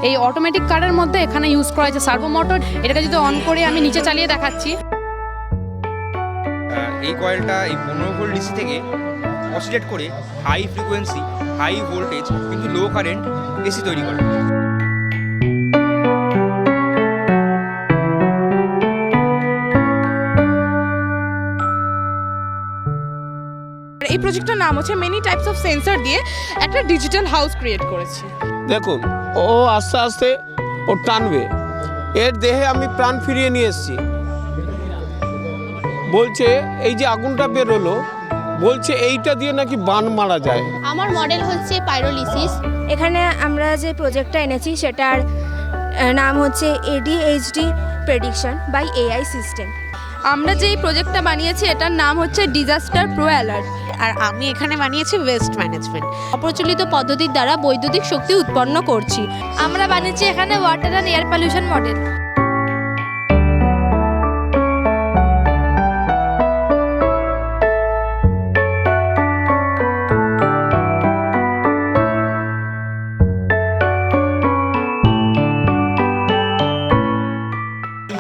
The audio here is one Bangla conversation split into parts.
এই অটোমেটিক কারের মধ্যে এখানে ইউজ করা হয়েছে সার্ভো মোটর। এটাকে যদি অন করে আমি নিচে চালিয়ে দেখাচ্ছি, এই কয়েলটা এই 15 ভোল্ট ডিসি থেকে অসিলেট করে হাই ফ্রিকোয়েন্সি হাই ভোল্টেজ কিন্তু লো কারেন্ট এসি তৈরি করে। এই প্রজেক্টটার নাম হচ্ছে মেনি টাইপস অফ সেন্সর দিয়ে একটা ডিজিটাল হাউস ক্রিয়েট করেছি। দেখুন, ও আস্তে আস্তে ও টানবে, এর দেহে আমি প্রাণ ফিরিয়ে নিয়ে এসেছি। বলছে এই যে আগুনটা বেরোলো, বলছে এইটা দিয়ে নাকি বান মারা যায়। আমার মডেল হচ্ছে পাইরোলিসিস। এখানে আমরা যে প্রজেক্টটা এনেছি সেটার নাম হচ্ছে ADHD prediction by AI system. আমরা যেই প্রজেক্টটা বানিয়েছি এটার নাম হচ্ছে ডিজাস্টার প্রো অ্যালার্ট। আর আমি এখানে বানিয়েছি ওয়েস্ট ম্যানেজমেন্ট। অপ্রচলিত পদ্ধতির দ্বারা বৈদ্যুতিক শক্তি উৎপন্ন করছি। আমরা বানিয়েছি এখানে water and air pollution model.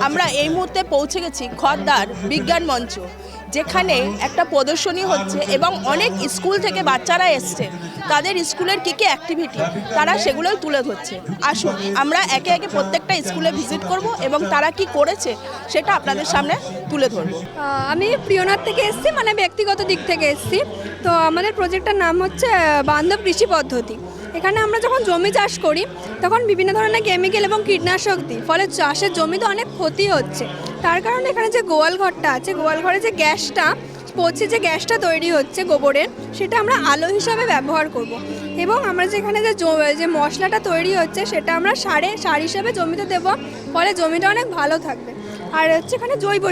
আমরা এই মুহূর্তে পৌঁছে গেছি খড়দার বিজ্ঞান মঞ্চ, যেখানে একটা প্রদর্শনী হচ্ছে এবং অনেক স্কুল থেকে বাচ্চারা এসছে। তাদের স্কুলের কী কী অ্যাক্টিভিটি তারা সেগুলোই তুলে ধরছে। আসুন আমরা একে একে প্রত্যেকটা স্কুলে ভিজিট করব এবং তারা কি করেছে সেটা আপনাদের সামনে তুলে ধরব। আমি প্রিয়নাথ থেকে এসেছি, মানে ব্যক্তিগত দিক থেকে এসেছি। তো আমাদের প্রজেক্টটার নাম হচ্ছে বান্ধব কৃষি পদ্ধতি। এখানে আমরা যখন জমি চাষ করি তখন বিভিন্ন ধরনের কেমিক্যাল এবং কীটনাশক দিই, ফলে চাষের জমিতে অনেক ক্ষতি হচ্ছে। তার কারণে এখানে যে গোয়াল ঘরটা আছে, গোয়াল ঘরে যে গ্যাসটা পচে যে গ্যাসটা তৈরি হচ্ছে গোবরের, সেটা আমরা আলো হিসাবে ব্যবহার করব। এবং আমরা যেখানে যে মশলাটা তৈরি হচ্ছে সেটা আমরা সার হিসাবে জমিতে দেবো, ফলে জমিটা অনেক ভালো থাকবে। আর হচ্ছে এখানে জৈব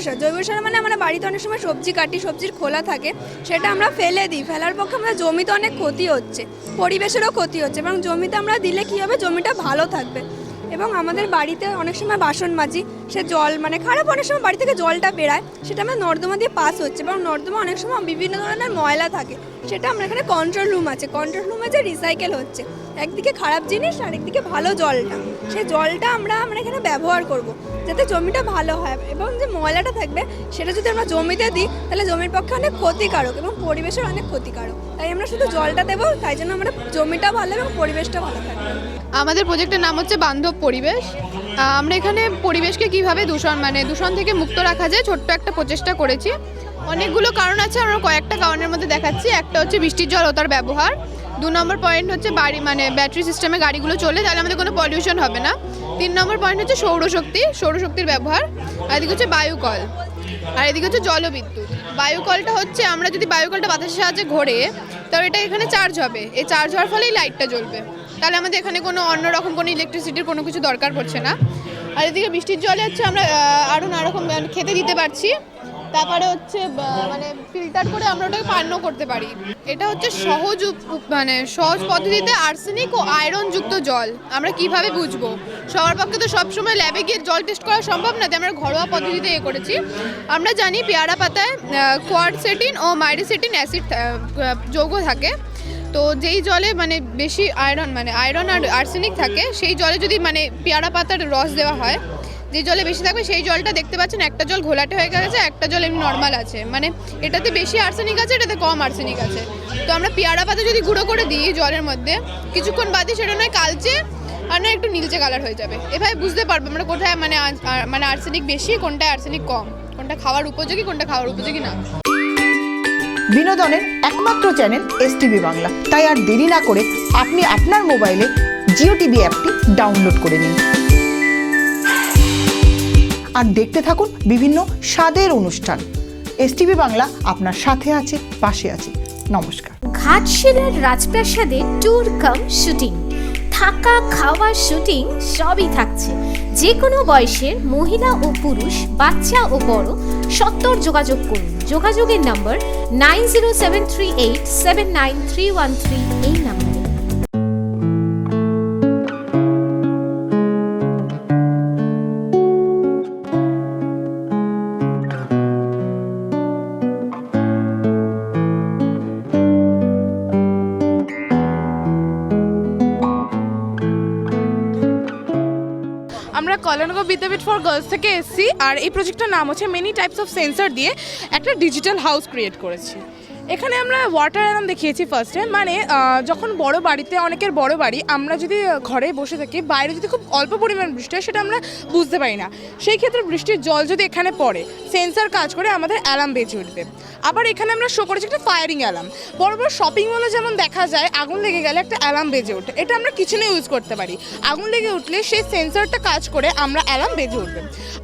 সার মানে আমরা বাড়িতে অনেক সময় সবজি কাটি, সবজির খোলা থাকে, সেটা আমরা ফেলে দিই। ফেলার পক্ষে আমাদের জমিতে অনেক ক্ষতি হচ্ছে, পরিবেশেরও ক্ষতি হচ্ছে। এবং জমিতে আমরা দিলে কী হবে, জমিটা ভালো থাকবে। এবং আমাদের বাড়িতে অনেক সময় বাসন মাজি, সে জল মানে খারাপ, অনেক সময় বাড়ি থেকে জলটা বেরায়, সেটা আমরা নর্দমা দিয়ে পাস হচ্ছে। এবং নর্দমা অনেক সময় বিভিন্ন ধরনের ময়লা থাকে, সেটা আমরা এখানে কন্ট্রোল রুম আছে, কন্ট্রোল রুমে যে রিসাইকেল হচ্ছে, একদিকে খারাপ জিনিস আর একদিকে ভালো জলটা, সেই জলটা আমরা এখানে ব্যবহার করব যাতে জমিটা ভালো হয়। এবং যে ময়লাটা থাকবে সেটা যদি আমরা জমিতে দিই তাহলে জমির পক্ষে অনেক ক্ষতিকারক এবং পরিবেশের অনেক ক্ষতিকারক। তাই আমরা শুধু জলটা দেবো, তাই জন্য আমরা জমিটা ভালো এবং পরিবেশটা ভালো থাকবে। আমাদের প্রজেক্টের নাম হচ্ছে বান্ধব পরিবেশ। আমরা এখানে পরিবেশকে কিভাবে দূষণ থেকে মুক্ত রাখা যায় ছোট্ট একটা প্রচেষ্টা করেছি। অনেকগুলো কারণ আছে, আমরা কয়েকটা কারণের মধ্যে দেখাচ্ছি। একটা হচ্ছে বৃষ্টির জল ও তার ব্যবহার। 2 নম্বর পয়েন্ট হচ্ছে ব্যাটারি সিস্টেমে গাড়িগুলো চলে, তাহলে আমাদের কোনো পলিউশন হবে না। 3 নম্বর পয়েন্ট হচ্ছে সৌরশক্তির ব্যবহার। আর এদিকে হচ্ছে বায়ুকল, আর এদিকে হচ্ছে জলবিদ্যুৎ। বায়ুকলটা হচ্ছে আমরা যদি বায়ুকলটা বাতাসের সাহায্যে ঘোরে, তাহলে এটা এখানে চার্জ হবে। এই চার্জ হওয়ার ফলেই লাইটটা জ্বলবে, তাহলে আমাদের এখানে কোনো অন্যরকম কোনো ইলেকট্রিসিটির কোনো কিছু দরকার পড়ছে না। আর এদিকে বৃষ্টির জলে হচ্ছে আমরা আরও নানারকম খেতে দিতে পারছি। তারপরে হচ্ছে ফিল্টার করে আমরা ওটাকে পানও করতে পারি। এটা হচ্ছে সহজ পদ্ধতিতে আর্সেনিক ও আয়রন যুক্ত জল। আমরা কিভাবে বুঝবো? সবার পক্ষে তো সবসময় ল্যাবে গিয়ে জল টেস্ট করা সম্ভব না, তাই আমরা ঘরোয়া পদ্ধতিতে করেছি। আমরা জানি পেয়ারা পাতায় কোয়ারসেটিন ও মাইরিসেটিন অ্যাসিড যৌগ থাকে। তো যেই জলে বেশি আয়রন আর আর্সেনিক থাকে, সেই জলে যদি পেয়ারা পাতার রস দেওয়া হয়, যে জলে বেশি থাকবে সেই জলটা দেখতে পাচ্ছেন একটা জল ঘোলাটে হয়ে গেছে, একটা জল এমনি নর্মাল আছে। এটাতে বেশি আর্সেনিক আছে, এটাতে কম আর্সেনিক আছে। তো আমরা পেয়ারা পাতা যদি গুঁড়ো করে দিই জলের মধ্যে, কিছুক্ষণ বাদে সেটা নয় কালচে আর নয় একটু নীলচে কালার হয়ে যাবে। এভাবে বুঝতে পারবো আমরা কোথায় আর্সেনিক বেশি, কোনটায় আর্সেনিক কম, কোনটা খাওয়ার উপযোগী, কোনটা খাওয়ার উপযোগী না। বিনোদনের একমাত্র চ্যানেল STV বাংলা। তাই আর দেরি না করে আপনি আপনার মোবাইলে জিও টিভি অ্যাপটি ডাউনলোড করে নিন আর দেখতে থাকুন বিভিন্ন স্বাদের অনুষ্ঠান। STV বাংলা আপনার সাথে আছে, পাশে আছে। নমস্কার। ঘাটশিলার রাজপ্রাসাদে ট্যুর কাম শুটিং, থাকা খাওয়া শুটিং সবই থাকছে। যে কোনো বয়সের মহিলা ও পুরুষ, বাচ্চা ও বড় সত্বর যোগাযোগ করুন। যোগাযোগের নম্বর 9073879313 এই নাম্বার। কল্যাণগর বিদ্যাপীঠ ফর গার্লস থেকে এসেছি, আর এই প্রজেক্টটার নাম হচ্ছে মেনি টাইপস অফ সেন্সর দিয়ে একটা ডিজিটাল হাউস ক্রিয়েট করেছি। এখানে আমরা ওয়াটার অ্যালার্ম দেখিয়েছি ফার্স্টে, মানে যখন বড় বাড়িতে, অনেকের বড় বাড়ি, আমরা যদি ঘরে বসে থাকি, বাইরে যদি খুব অল্প পরিমাণ বৃষ্টি হয় সেটা আমরা বুঝতে পারি না, সেই ক্ষেত্রে বৃষ্টির জল যদি এখানে পড়ে সেন্সর কাজ করে আমাদের অ্যালার্ম বেজে উঠবে। আবার এখানে আমরা শো করেছি একটা ফায়ারিং অ্যালার্ম। বড় বড় শপিং মলে যেমন দেখা যায় আগুন লেগে গেলে একটা অ্যালার্ম বেজে ওঠে, এটা আমরা কিচেনে ইউজ করতে পারি। আগুন লেগে উঠলে সেই সেন্সরটা কাজ করে আমরা অ্যালার্ম বেজে উঠবে।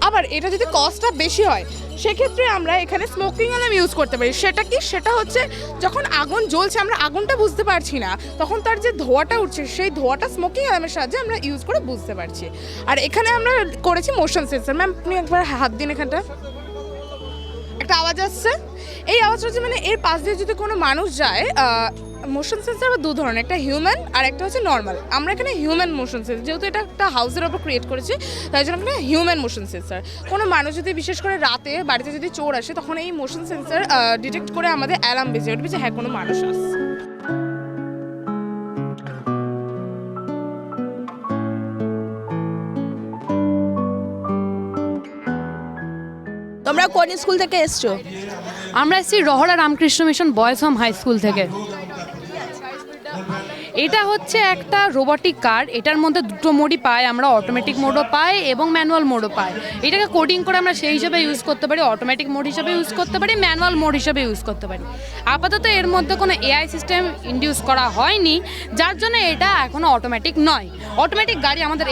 আবার এটা যদি কস্টটা বেশি হয় সেক্ষেত্রে আমরা এখানে স্মোকিং অ্যালার্ম ইউজ করতে পারি। সেটা কি? সেটা হচ্ছে যখন আগুন জ্বলছে আমরা আগুনটা বুঝতে পারছি না, তখন তার যে ধোঁয়াটা উঠছে সেই ধোঁয়াটা স্মোকিং অ্যালার্মের সাহায্যে আমরা ইউজ করে বুঝতে পারছি। আর এখানে আমরা করেছি মোশন সেন্সর। ম্যাম আপনি একবার হাত দিন, এখানটা একটা আওয়াজ আসছে, এই আওয়াজটা হচ্ছে মানে এর পাশ দিয়ে যদি কোনো মানুষ যায়, মোশন সেন্সর আবার দু ধরনের, একটা হিউম্যান আর একটা হচ্ছে নর্মাল। আমরা এখানে হিউম্যান মোশন সেন্সর, যেহেতু এটা একটা হাউসের ওপর ক্রিয়েট করেছি তাই জন্য এখানে হিউম্যান মোশন সেন্সর। কোনো মানুষ যদি বিশেষ করে রাতে বাড়িতে যদি চোর আসে তখন এই মোশন সেন্সর ডিটেক্ট করে আমাদের অ্যালার্ম বেজে উঠবে যে হ্যাঁ কোনো মানুষ আসছে। তোমরা কোন স্কুল থেকে এসছো? আমরা এসেছি Rahara Ramakrishna mission boys home high school থেকে। এটা হচ্ছে একটা রোবটিক কার, এটার মধ্যে দুটো মোডই পাই আমরা, অটোমেটিক মোডও পাই এবং ম্যানুয়াল মোডও পাই। এটাকে কোডিং করে আমরা সেই হিসাবে ইউজ করতে পারি, অটোমেটিক মোড হিসাবে ইউজ করতে পারি, ম্যানুয়াল মোড হিসাবে ইউজ করতে পারি। আপাতত এর মধ্যে কোনো এআই সিস্টেম ইন্ডিউস করা হয়নি, যার জন্য এটা এখনও অটোমেটিক নয়। অটোমেটিক গাড়ি আমাদের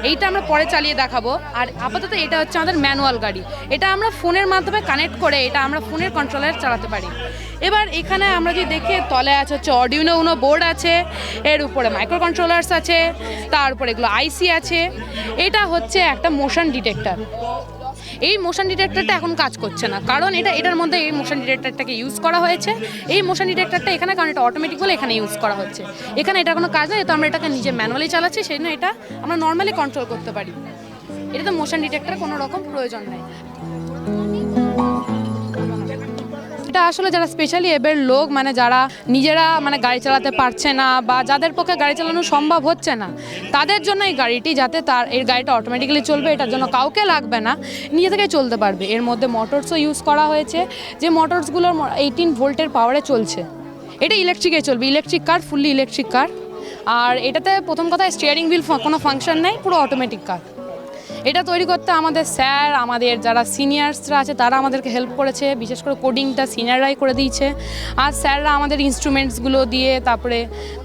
এইটা আমরা পরে চালিয়ে দেখাবো। আর আপাতত এটা হচ্ছে আমাদের ম্যানুয়াল গাড়ি, এটা আমরা ফোনের মাধ্যমে কানেক্ট করে এটা আমরা ফোনের কন্ট্রোলার চালাতে পারি। এবার এখানে আমরা যদি দেখি তলে আছে হচ্ছে অর্ডিনো উনো বোর্ড আছে, এর উপরে মাইক্রো কন্ট্রোলার্স আছে, তার উপরে এগুলো আইসি আছে। এটা হচ্ছে একটা মোশন ডিটেক্টর। এই মোশন ডিটেক্টরটা এখন কাজ করছে না, কারণ এটার মধ্যে এই মোশন ডিটেক্টরটাকে ইউজ করা হয়েছে। এই মোশন ডিটেক্টরটা এখানে, কারণ এটা অটোমেটিক বলে এখানে ইউজ করা হচ্ছে। এখানে এটা কোনো কাজ নয়, তো আমরা এটাকে নিজে ম্যানুয়ালি চালাচ্ছি, সেই জন্য এটা আমরা নর্মালি কন্ট্রোল করতে পারি। এটা তো মোশন ডিটেক্টর কোনো রকম প্রয়োজন নেই। এটা আসলে যারা স্পেশালি এবের লোক, মানে যারা নিজেরা মানে গাড়ি চালাতে পারছে না বা যাদের পক্ষে গাড়ি চালানো সম্ভব হচ্ছে না, তাদের জন্য এই গাড়িটি, যাতে এই গাড়িটা অটোমেটিক্যালি চলবে, এটার জন্য কাউকে লাগবে না, নিজে থেকে চলতে পারবে। এর মধ্যে মোটরসও ইউজ করা হয়েছে, যে মোটরসগুলোর 18 ভোল্টের পাওয়ারে চলছে। এটা ইলেকট্রিকে চলবে, electric car, fully electric car. আর এটাতে প্রথম কথা স্টিয়ারিং হুইল কোনো ফাংশন নেই, পুরো অটোমেটিক কার। এটা তৈরি করতে আমাদের স্যার, আমাদের যারা সিনিয়র্সরা আছে তারা আমাদেরকে হেল্প করেছে, বিশেষ করে কোডিংটা সিনিয়ররাই করে দিয়েছে। আর স্যাররা আমাদের ইনস্ট্রুমেন্টসগুলো দিয়ে তারপরে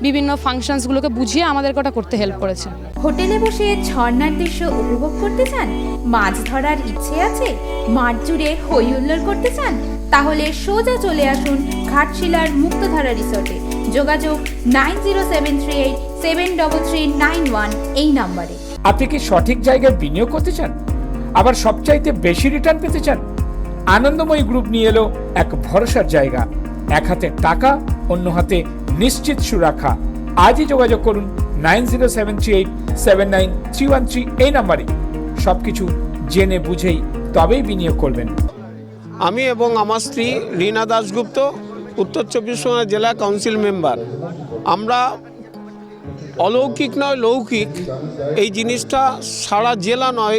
বিভিন্ন ফাংশনসগুলোকে বুঝিয়ে আমাদেরকে ওটা করতে হেল্প করেছে। হোটেলে বসে ঝর্ণার দৃশ্য উপভোগ করতে চান, মাছ ধরার ইচ্ছে আছে, মাঠ জুড়ে হই হুল্লোড় করতে চান, তাহলে সোজা চলে আসুন ঘাটশিলার মুক্তধারা রিসর্টে। যোগাযোগ 9073873391 এই নম্বরে। আপনি কি সঠিক জায়গায় বিনিয়োগ করতে চান, আবার সবচাইতে বেশি রিটার্ন পেতে চান? আনন্দময়ী গ্রুপ নিয়ে এলো এক ভরসার জায়গা, এক হাতে টাকা, অন্য হাতে নিশ্চিত সুরক্ষা। আজই যোগাযোগ করুন 9073879313 এই নাম্বারে। সবকিছু জেনে বুঝেই তবেই বিনিয়োগ করবেন। আমি এবং আমার স্ত্রী রীনা দাশগুপ্ত, উত্তর 24 পরগনা জেলা কাউন্সিল মেম্বার। আমরা অলৌকিক নয় লৌকিক, এই জিনিসটা সারা জেলা নয়,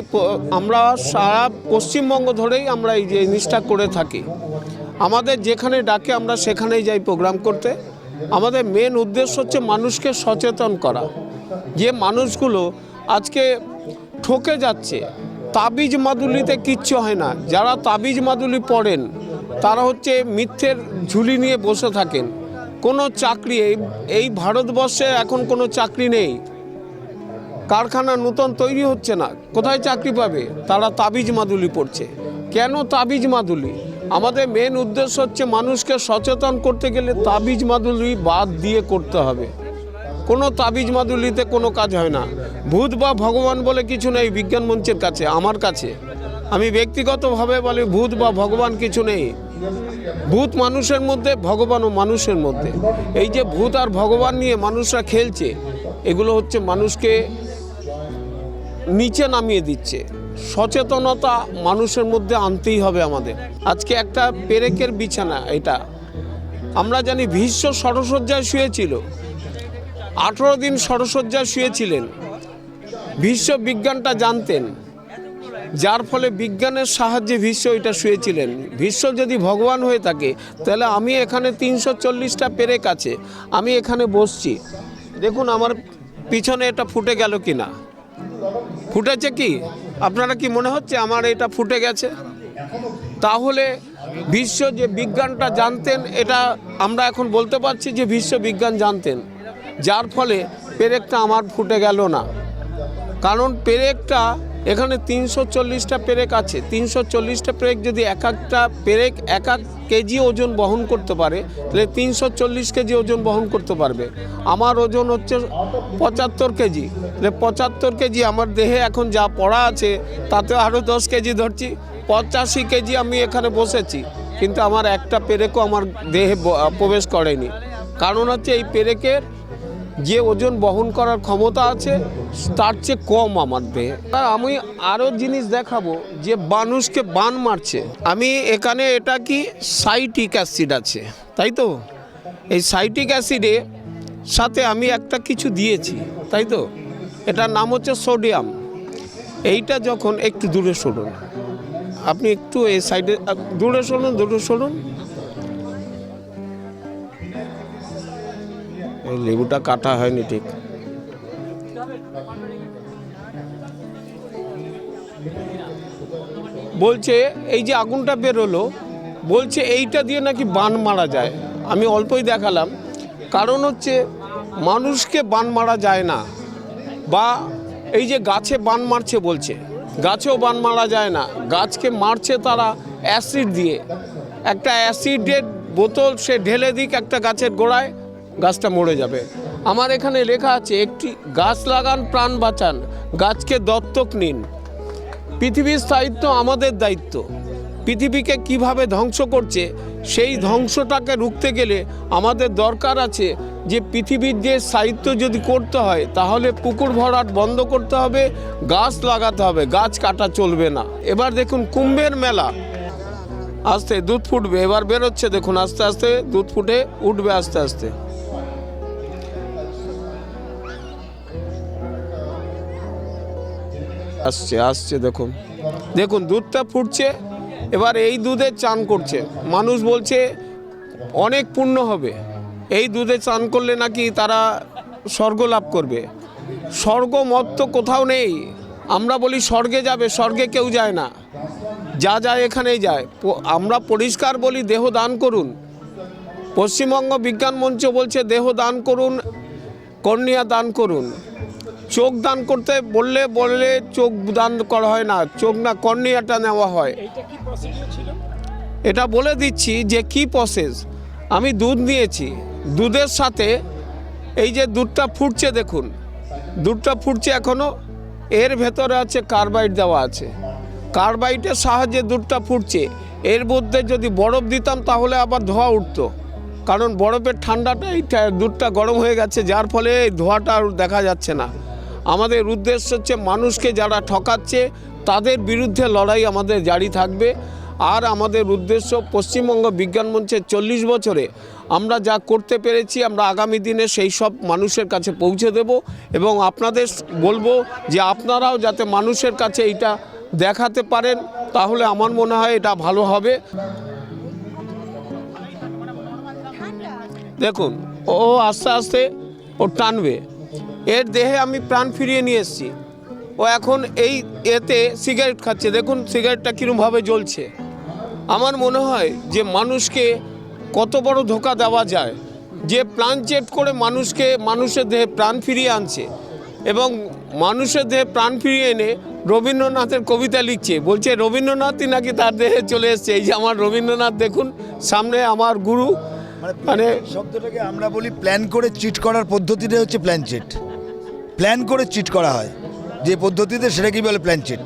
আমরা সারা পশ্চিমবঙ্গ ধরেই আমরা এই জিনিসটা করে থাকি। আমাদের যেখানে ডাকে আমরা সেখানেই যাই প্রোগ্রাম করতে। আমাদের মেন উদ্দেশ্য হচ্ছে মানুষকে সচেতন করা, যে মানুষগুলো আজকে ঠকে যাচ্ছে। তাবিজ মাদুলিতে কিচ্ছু হয় না, যারা তাবিজ মাদুলি পড়েন তারা হচ্ছে মিথ্যের ঝুলি নিয়ে বসে থাকেন। কোনো চাকরি এই ভারতবর্ষে এখন কোনো চাকরি নেই, কারখানা নতুন তৈরি হচ্ছে না, কোথায় চাকরি পাবে? তারা তাবিজ মাদুলি পড়ছে। কেন তাবিজ মাদুলি? আমাদের মেন উদ্দেশ্য হচ্ছে মানুষকে সচেতন করতে গেলে তাবিজ মাদুলি বাদ দিয়ে করতে হবে। কোনো তাবিজ মাদুলিতে কোনো কাজ হয় না। ভূত বা ভগবান বলে কিছু নেই বিজ্ঞান মঞ্চের কাছে, আমার কাছে। আমি ব্যক্তিগতভাবে বলি ভূত বা ভগবান কিছু নেই। ভূত মানুষের মধ্যে, ভগবানও মানুষের মধ্যে। এই যে ভূত আর ভগবান নিয়ে মানুষরা খেলছে, এগুলো হচ্ছে মানুষকে নিচে নামিয়ে দিচ্ছে। সচেতনতা মানুষের মধ্যে আনতেই হবে আমাদের। আজকে একটা পেরেকের বিছানা, এটা আমরা জানি ভীষ্ম ষড়সজ্জায় শুয়েছিল, 18 দিন ষড়সজ্জায় শুয়েছিলেন। বিশ্ববিজ্ঞানটা জানতেন, যার ফলে বিজ্ঞানের সাহায্যে ভীষ্ম এটা শুয়েছিলেন। ভীষ্ম যদি ভগবান হয়ে থাকে তাহলে আমি এখানে 340টা পেরেক আছে, আমি এখানে বসছি, দেখুন আমার পিছনে এটা ফুটে গেল কি না, ফুটেছে কি? আপনারা কি মনে হচ্ছে আমার এটা ফুটে গেছে? তাহলে ভীষ্ম যে বিজ্ঞানটা জানতেন, এটা আমরা এখন বলতে পারছি যে ভীষ্ম বিজ্ঞান জানতেন, যার ফলে পেরেকটা আমার ফুটে গেল না। কারণ পেরেকটা এখানে 340টা পেরেক আছে, 340টা পেরেক যদি এক একটা পেরেক এক কেজি ওজন বহন করতে পারে তাহলে 340 কেজি ওজন বহন করতে পারবে। আমার ওজন হচ্ছে 75 কেজি, তাহলে 75 কেজি আমার দেহে এখন যা পড়া আছে তাতে আরও 10 কেজি ধরছি, 85 কেজি আমি এখানে বসেছি, কিন্তু আমার একটা পেরেকও আমার দেহে প্রবেশ করেনি। কারণ হচ্ছে এই পেরেকের যে ওজন বহন করার ক্ষমতা আছে তার চেয়ে কম আমার দেহে। আমি আরও জিনিস দেখাবো যে মানুষকে বান মারছে। আমি এখানে এটা কি সাইট্রিক অ্যাসিড আছে, তাই তো? এই সাইট্রিক অ্যাসিডে সাথে আমি একটা কিছু দিয়েছি, তাই তো? এটার নাম হচ্ছে সোডিয়াম। এইটা যখন একটু দূরে সরুন, আপনি একটু এই সাইডে দূরে সরুন। এই লেবুটা কাটা হয়নি ঠিক। বলছে এই যে আগুনটা বেরোলো, বলছে এইটা দিয়ে নাকি বান মারা যায়। আমি অল্পই দেখালাম, কারণ হচ্ছে মানুষকে বান মারা যায় না, বা এই যে গাছে বান মারছে বলছে, গাছেও বান মারা যায় না, গাছকে মারছে তারা অ্যাসিড দিয়ে। একটা অ্যাসিডের বোতল সে ঢেলে দিক একটা গাছের গোড়ায়, গাছটা মরে যাবে। আমার এখানে লেখা আছে একটি গাছ লাগান প্রাণ বাঁচান, গাছকে দত্তক নিন। পৃথিবীর স্থায়িত্ব আমাদের দায়িত্ব। পৃথিবীকে কিভাবে ধ্বংস করছে সেই ধ্বংসটাকে রুখতে গেলে আমাদের দরকার আছে যে পৃথিবীর যে স্থায়িত্ব যদি করতে হয় তাহলে পুকুর ভরাট বন্ধ করতে হবে, গাছ লাগাতে হবে, গাছ কাটা চলবে না। এবার দেখুন কুম্ভের মেলা, আস্তে দুধ ফুটবে, এবার বেরোচ্ছে দেখুন, আস্তে আস্তে দুধ ফুটে উঠবে আস্তে আস্তে। আসছে দেখুন দুধটা ফুটছে, এবার এই দুধে চান করছে মানুষ, বলছে অনেক পুণ্য হবে, এই দুধে চান করলে নাকি তারা স্বর্গ লাভ করবে। স্বর্গ মত তো কোথাও নেই। আমরা বলি স্বর্গে যাবে, স্বর্গে কেউ যায় না, যা যায় এখানেই যায়। আমরা পরিষ্কার বলি দেহ দান করুন। পশ্চিমবঙ্গ বিজ্ঞান মঞ্চ বলছে দেহ দান করুন, কর্নিয়া দান করুন। চোখ দান করতে বললে চোখ দান করা হয় না, চোখ না কর্নিয়াটা নেওয়া হয়। এটা বলে দিচ্ছি যে কি প্রসেস। আমি দুধ নিয়েছি, দুধের সাথে এই যে দুধটা ফুটছে দেখুন, দুধটা ফুটছে এখনও, এর ভেতরে আছে কার্বাইড দেওয়া আছে, কার্বাইডের সাহায্যে দুধটা ফুটছে। এর মধ্যে যদি বরফ দিতাম তাহলে আবার ধোঁয়া উঠতো, কারণ বরফের ঠান্ডাটা এই দুধটা গরম হয়ে গেছে, যার ফলে এই ধোঁয়াটা আর দেখা যাচ্ছে না। আমাদের উদ্দেশ্য হচ্ছে মানুষকে যারা ঠকাচ্ছে তাদের বিরুদ্ধে লড়াই আমাদের জারি থাকবে। আর আমাদের উদ্দেশ্য পশ্চিমবঙ্গ বিজ্ঞান মঞ্চের 40 বছরে আমরা যা করতে পেরেছি আমরা আগামী দিনে সেই সব মানুষের কাছে পৌঁছে দেব, এবং আপনাদের বলবো যে আপনারাও যাতে মানুষের কাছে এইটা দেখাতে পারেন, তাহলে আমার মনে হয় এটা ভালো হবে। দেখুন ও আস্তে আস্তে ও টানবে, এর দেহে আমি প্রাণ ফিরিয়ে নিয়ে এসেছি। ও এখন এই এতে সিগারেট খাচ্ছে, দেখুন সিগারেটটা কীরকমভাবে জ্বলছে। আমার মনে হয় যে মানুষকে কত বড় ধোঁকা দেওয়া যায়, যে প্লানচেট করে মানুষের দেহে প্রাণ ফিরিয়ে আনছে, এবং মানুষের দেহে প্রাণ ফিরিয়ে এনে রবীন্দ্রনাথের কবিতা লিখছে। বলছে রবীন্দ্রনাথই নাকি তার দেহে চলে এসছে। এই যে আমার রবীন্দ্রনাথ দেখুন সামনে, আমার গুরু। মানে শব্দটাকে আমরা বলি প্ল্যান করে চিট করার পদ্ধতিটা হচ্ছে প্ল্যান চিট। প্ল্যান করে চিট করা হয় যে পদ্ধতিতে, সেটা কি বলে প্ল্যান চিট।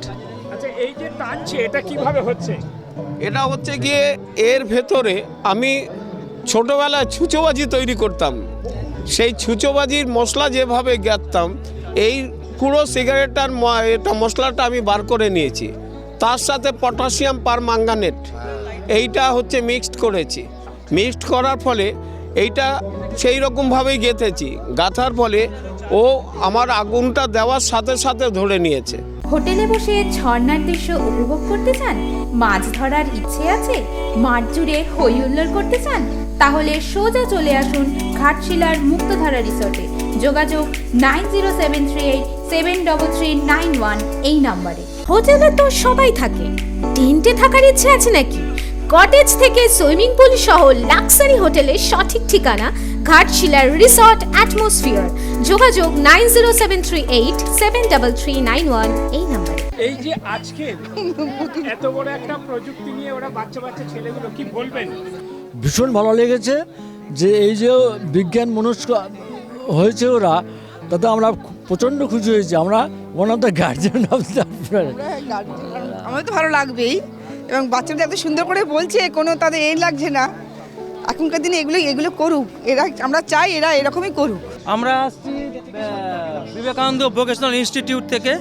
আচ্ছা, এই যে টানছে এটা কিভাবে হচ্ছে? এটা হচ্ছে গিয়ে এর ভেতরে আমি ছোটোবেলায় ছুঁচোবাজি তৈরি করতাম, সেই ছুঁচোবাজির মশলা যেভাবে গাঁথতাম, এই পুরো সিগারেটটার এটা মশলাটা আমি বার করে নিয়েছি, তার সাথে পটাশিয়াম পারম্যাঙ্গানেট এইটা হচ্ছে মিক্সড করেছি। মিক্সড করার ফলে এইটা সেই রকমভাবেই গেঁথেছি, গাঁথার ফলে ও আমার আগুনটা দেওয়ার সাথে সাথে ধরে নিয়েছে। হোটেলে বসে ঝর্ণার দৃশ্য উপভোগ করতে চান, মাছ ধরার ইচ্ছে আছে, মাঠ জুড়ে হই হুল্লোড় করতে চান, তাহলে সোজা চলে আসুন ঘাটশিলার মুক্তধারা রিসর্টে। যোগাযোগ 9073873391 এই নম্বরে। হোটেলে তো সবাই থাকে, টেন্টে থাকার ইচ্ছে আছে নাকি? কটেজ থেকে সুইমিং পুল সহ লাক্সারি হোটেলের সঠিক ঠিকানা ঘাটশিলার রিসর্ট অ্যাটমসফিয়ার। যোগাযোগ 9073873391 এই নম্বরে। এই যে আজকে এত বড় একটা প্রযুক্তি নিয়ে ওরা বাচ্চা ছেলেগুলো কি বলবেন? ভীষণ ভালো লেগেছে যে এই যে বিজ্ঞান মনস্ক হয়েছে ওরা, তাতে আমরা প্রচণ্ড খুশি হয়েছি। আমরা one of the guardian of the. আমাদের তো ভালো লাগবেই, এবং বাচ্চাদের এত সুন্দর করে বলছে, কোনো তাদের লাগছে না। এখনকার দিনে এগুলো করুক এরা, আমরা চাই এরা এরকমই করুক। আমরা আসছি বিবেকানন্দ ভোকেশনাল ইনস্টিটিউট থেকে।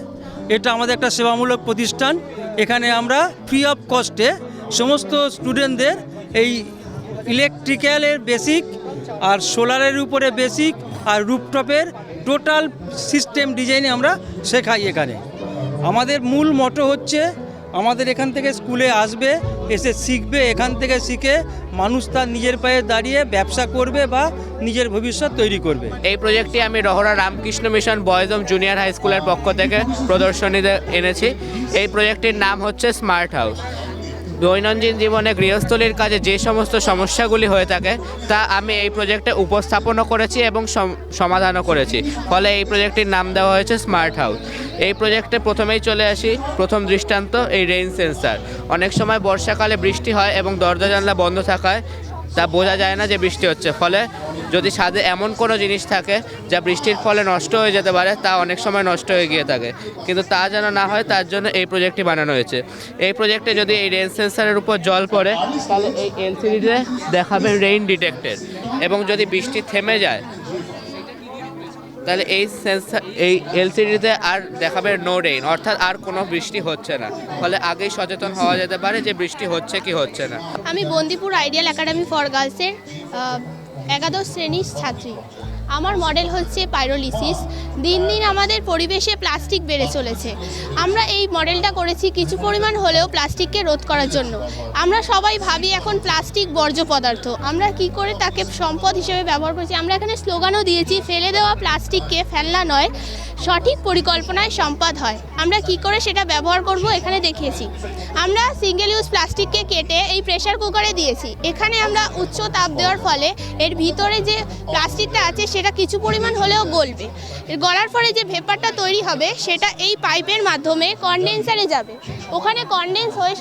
এটা আমাদের একটা সেবামূলক প্রতিষ্ঠান। এখানে আমরা ফ্রি অফ কস্টে সমস্ত স্টুডেন্টদের এই ইলেকট্রিক্যালের বেসিক আর সোলারের উপরে বেসিক আর রুফটপের টোটাল সিস্টেম ডিজাইনে আমরা শেখাই। এখানে আমাদের মূল মটো হচ্ছে আমাদের এখান থেকে স্কুলে আসবে, এসে শিখবে, এখান থেকে শিখে মানুষ তার নিজের পায়ে দাঁড়িয়ে ব্যবসা করবে বা নিজের ভবিষ্যৎ তৈরি করবে। এই প্রজেক্টটি আমি Rahara Ramakrishna mission boys home junior high স্কুলের পক্ষ থেকে প্রদর্শনীতে এনেছি। এই প্রজেক্টটির নাম হচ্ছে স্মার্ট হাউস। দৈনন্দিন জীবনে গৃহস্থলীর কাজে যে সমস্ত সমস্যাগুলি হয়ে থাকে তা আমি এই প্রজেক্টে উপস্থাপনও করেছি এবং সমাধানও করেছি। ফলে এই প্রজেক্টটির নাম দেওয়া হয়েছে স্মার্ট হাউস। এই প্রজেক্টে প্রথমেই চলে আসি, প্রথম দৃষ্টান্ত এই রেইন সেন্সার। অনেক সময় বর্ষাকালে বৃষ্টি হয় এবং দরজা জানলা বন্ধ থাকায় তা বোঝা যায় না যে বৃষ্টি হচ্ছে। ফলে যদি ছাদে এমন কোনো জিনিস থাকে যা বৃষ্টির ফলে নষ্ট হয়ে যেতে পারে, তা অনেক সময় নষ্ট হয়ে গিয়ে থাকে, কিন্তু তা যেন না হয় তার জন্য এই প্রজেক্টটি বানানো হয়েছে। এই প্রজেক্টে যদি এই রেইন সেন্সারের উপর জল পড়ে তাহলে এই এলসিডিতে দেখাবে রেইন ডিটেক্টেড, এবং যদি বৃষ্টি থেমে যায় তাহলে এই এলসিডিতে আর দেখাবে নো রেইন, অর্থাৎ আর কোনো বৃষ্টি হচ্ছে না। ফলে আগেই সচেতন হওয়া যেতে পারে যে বৃষ্টি হচ্ছে কি হচ্ছে না। আমি বন্দিপুর আইডিয়াল একাডেমি ফর গার্লসের 11 শ্রেণীর ছাত্রী। আমার মডেল হচ্ছে পাইরোলিসিস। দিন দিন আমাদের পরিবেশে প্লাস্টিক বেড়ে চলেছে। আমরা এই মডেলটা করেছি কিছু পরিমাণ হলেও প্লাস্টিককে রোধ করার জন্য। আমরা সবাই ভাবি এখন প্লাস্টিক বর্জ্য পদার্থ, আমরা কি করে তাকে সম্পদ হিসেবে ব্যবহার করছি। আমরা এখানে স্লোগানও দিয়েছি, ফেলে দেওয়া প্লাস্টিককে ফেলনা নয়, সঠিক পরিকল্পনায় সম্পদ হয়। আমরা কি করে সেটা ব্যবহার করব এখানে দেখিয়েছি। আমরা সিঙ্গেল ইউজ প্লাস্টিককে কেটে এই প্রেসার কুকারে দিয়েছি। এখানে আমরা উচ্চ তাপ দেওয়ার ফলে এর ভিতরে যে প্লাস্টিকটা আছে সেটা কিছু পরিমাণ হলেও গলবে। গলার পরে যে ভেপারটা তৈরি হবে সেটা এই পাইপের মাধ্যমে কনডেন্সারে যাবে। ওখানে কনডেন্স হয়ে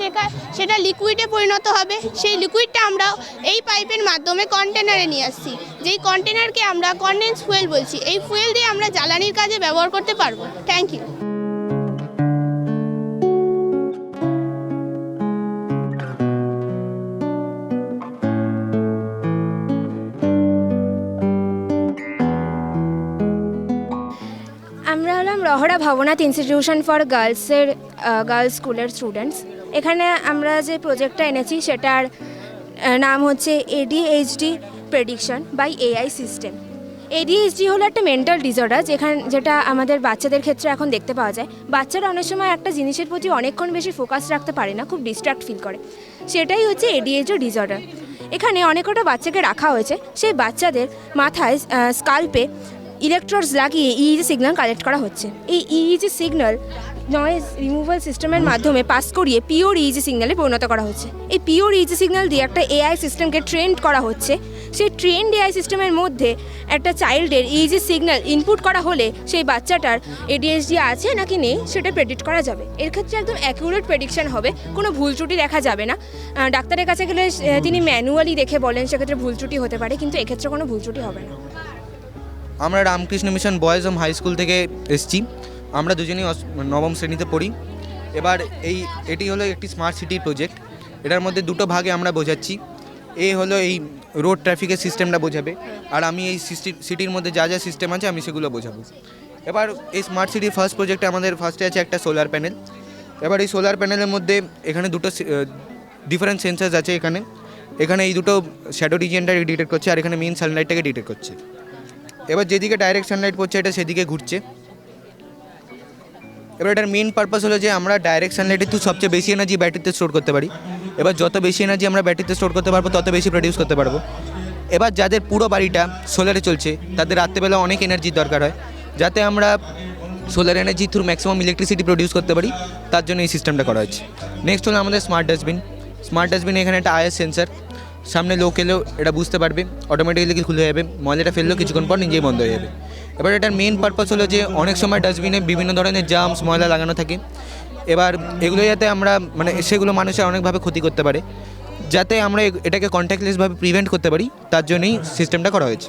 সেটা লিকুইডে পরিণত হবে। সেই লিকুইডটা আমরা এই পাইপের মাধ্যমে কন্টেনারে নিয়ে আসছি, যেই কন্টেনারকে আমরা কনডেন্স ফুয়েল বলছি। এই ফুয়েল দিয়ে আমরা জ্বালানির কাজে ব্যবহার করতে পারবো। Thank you. আমরা হলাম Rahara Bhabanath institution for girls স্কুলের স্টুডেন্টস। এখানে আমরা যে প্রজেক্টটা এনেছি সেটার নাম হচ্ছে ADHD prediction by AI system. ADHD হলো একটা মেন্টাল ডিসঅর্ডার যেটা আমাদের বাচ্চাদের ক্ষেত্রে এখন দেখতে পাওয়া যায়। বাচ্চারা অনেক সময় একটা জিনিসের প্রতি অনেকক্ষণ বেশি ফোকাস রাখতে পারে না, খুব ডিস্ট্র্যাক্ট ফিল করে। সেটাই হচ্ছে ADHD ডিসঅর্ডার। এখানে অনেক কটা বাচ্চাকে রাখা হয়েছে। সেই বাচ্চাদের মাথায় স্কাল্পে ইলেকট্রোডস লাগিয়ে EEG সিগন্যাল কালেক্ট করা হচ্ছে। এই EEG সিগন্যাল নয়েজ রিমুভাল সিস্টেমের মাধ্যমে পাস করিয়ে পিওর EEG সিগন্যালে পরিণত করা হচ্ছে। এই পিওর EEG সিগন্যাল দিয়ে একটা AI সিস্টেমকে ট্রেন্ড করা হচ্ছে। সেই ট্রেন্ড AI সিস্টেমের মধ্যে একটা চাইল্ডের EEG সিগন্যাল ইনপুট করা হলে সেই বাচ্চাটার ADHD আছে নাকি নেই সেটা প্রেডিক্ট করা যাবে। এর ক্ষেত্রে একদম অ্যাকুরেট প্রেডিকশন হবে, কোনো ভুল ত্রুটি দেখা যাবে না। ডাক্তারের কাছে গেলে তিনি ম্যানুয়ালি দেখে বলেন, সেক্ষেত্রে ভুল ত্রুটি হতে পারে, কিন্তু এক্ষেত্রে কোনো ভুল ত্রুটি হবে না। আমরা Ramakrishna mission boys home high school থেকে এসেছি। আমরা দুজনেই 9ম শ্রেণীতে পড়ি। এবার এটি হলো একটি স্মার্ট সিটি প্রজেক্ট। এটার মধ্যে দুটো ভাগে আমরা বোঝাচ্ছি। হলো এই রোড ট্রাফিকের সিস্টেমটা বোঝাবে, আর আমি এই সিটির মধ্যে যা যা সিস্টেম আছে আমি সেগুলো বোঝাবো। এবার এই স্মার্ট সিটির ফার্স্ট প্রজেক্টে আমাদের ফার্স্টে আছে একটা সোলার প্যানেল। এবার এই সোলার প্যানেলের মধ্যে এখানে দুটো ডিফারেন্ট সেন্সার্স আছে। এখানে এই দুটো শ্যাডো রিজিয়নটাকে ডিটেক্ট করছে, আর এখানে মেইন সানলাইটটাকে ডিটেক্ট করছে। এবার যেদিকে ডাইরেক্ট সানলাইট পড়ছে এটা সেদিকে ঘুরছে। এবার এটার মেন পারপাস হলো যে আমরা ডাইরেক্ট সানলাইটে তো সবচেয়ে বেশি এনার্জি ব্যাটারিতে স্টোর করতে পারি। এবার যত বেশি এনার্জি আমরা ব্যাটারিতে স্টোর করতে পারবো তত বেশি প্রডিউস করতে পারবো। এবার যাদের পুরো বাড়িটা সোলারে চলছে তাদের রাত্রেবেলা অনেক এনার্জির দরকার হয়, যাতে আমরা solar energy through maximum electricity produce করতে পারি, তার জন্য এই সিস্টেমটা করা হচ্ছে। নেক্সট হলো আমাদের স্মার্ট ডাস্টবিন। স্মার্ট ডাস্টবিনে এখানে একটা আইএস সেন্সার, সামনে লোক এলেও এটা বুঝতে পারবে, অটোমেটিক্যালি খুলে যাবে, ময়লাটা ফেললেও কিছুক্ষণ পর নিজেই বন্ধ হয়ে যাবে। এবার এটার মেন পারপাস হলো যে অনেক সময় ডাস্টবিনে বিভিন্ন ধরনের জার্মস ময়লা লাগানো থাকে, এবার এগুলো যাতে আমরা মানে সেগুলো মানুষের অনেকভাবে ক্ষতি করতে পারে, যাতে আমরা এটাকে কন্ট্যাক্টলেসভাবে প্রিভেন্ট করতে পারি, তার জন্যই সিস্টেমটা করা হয়েছে।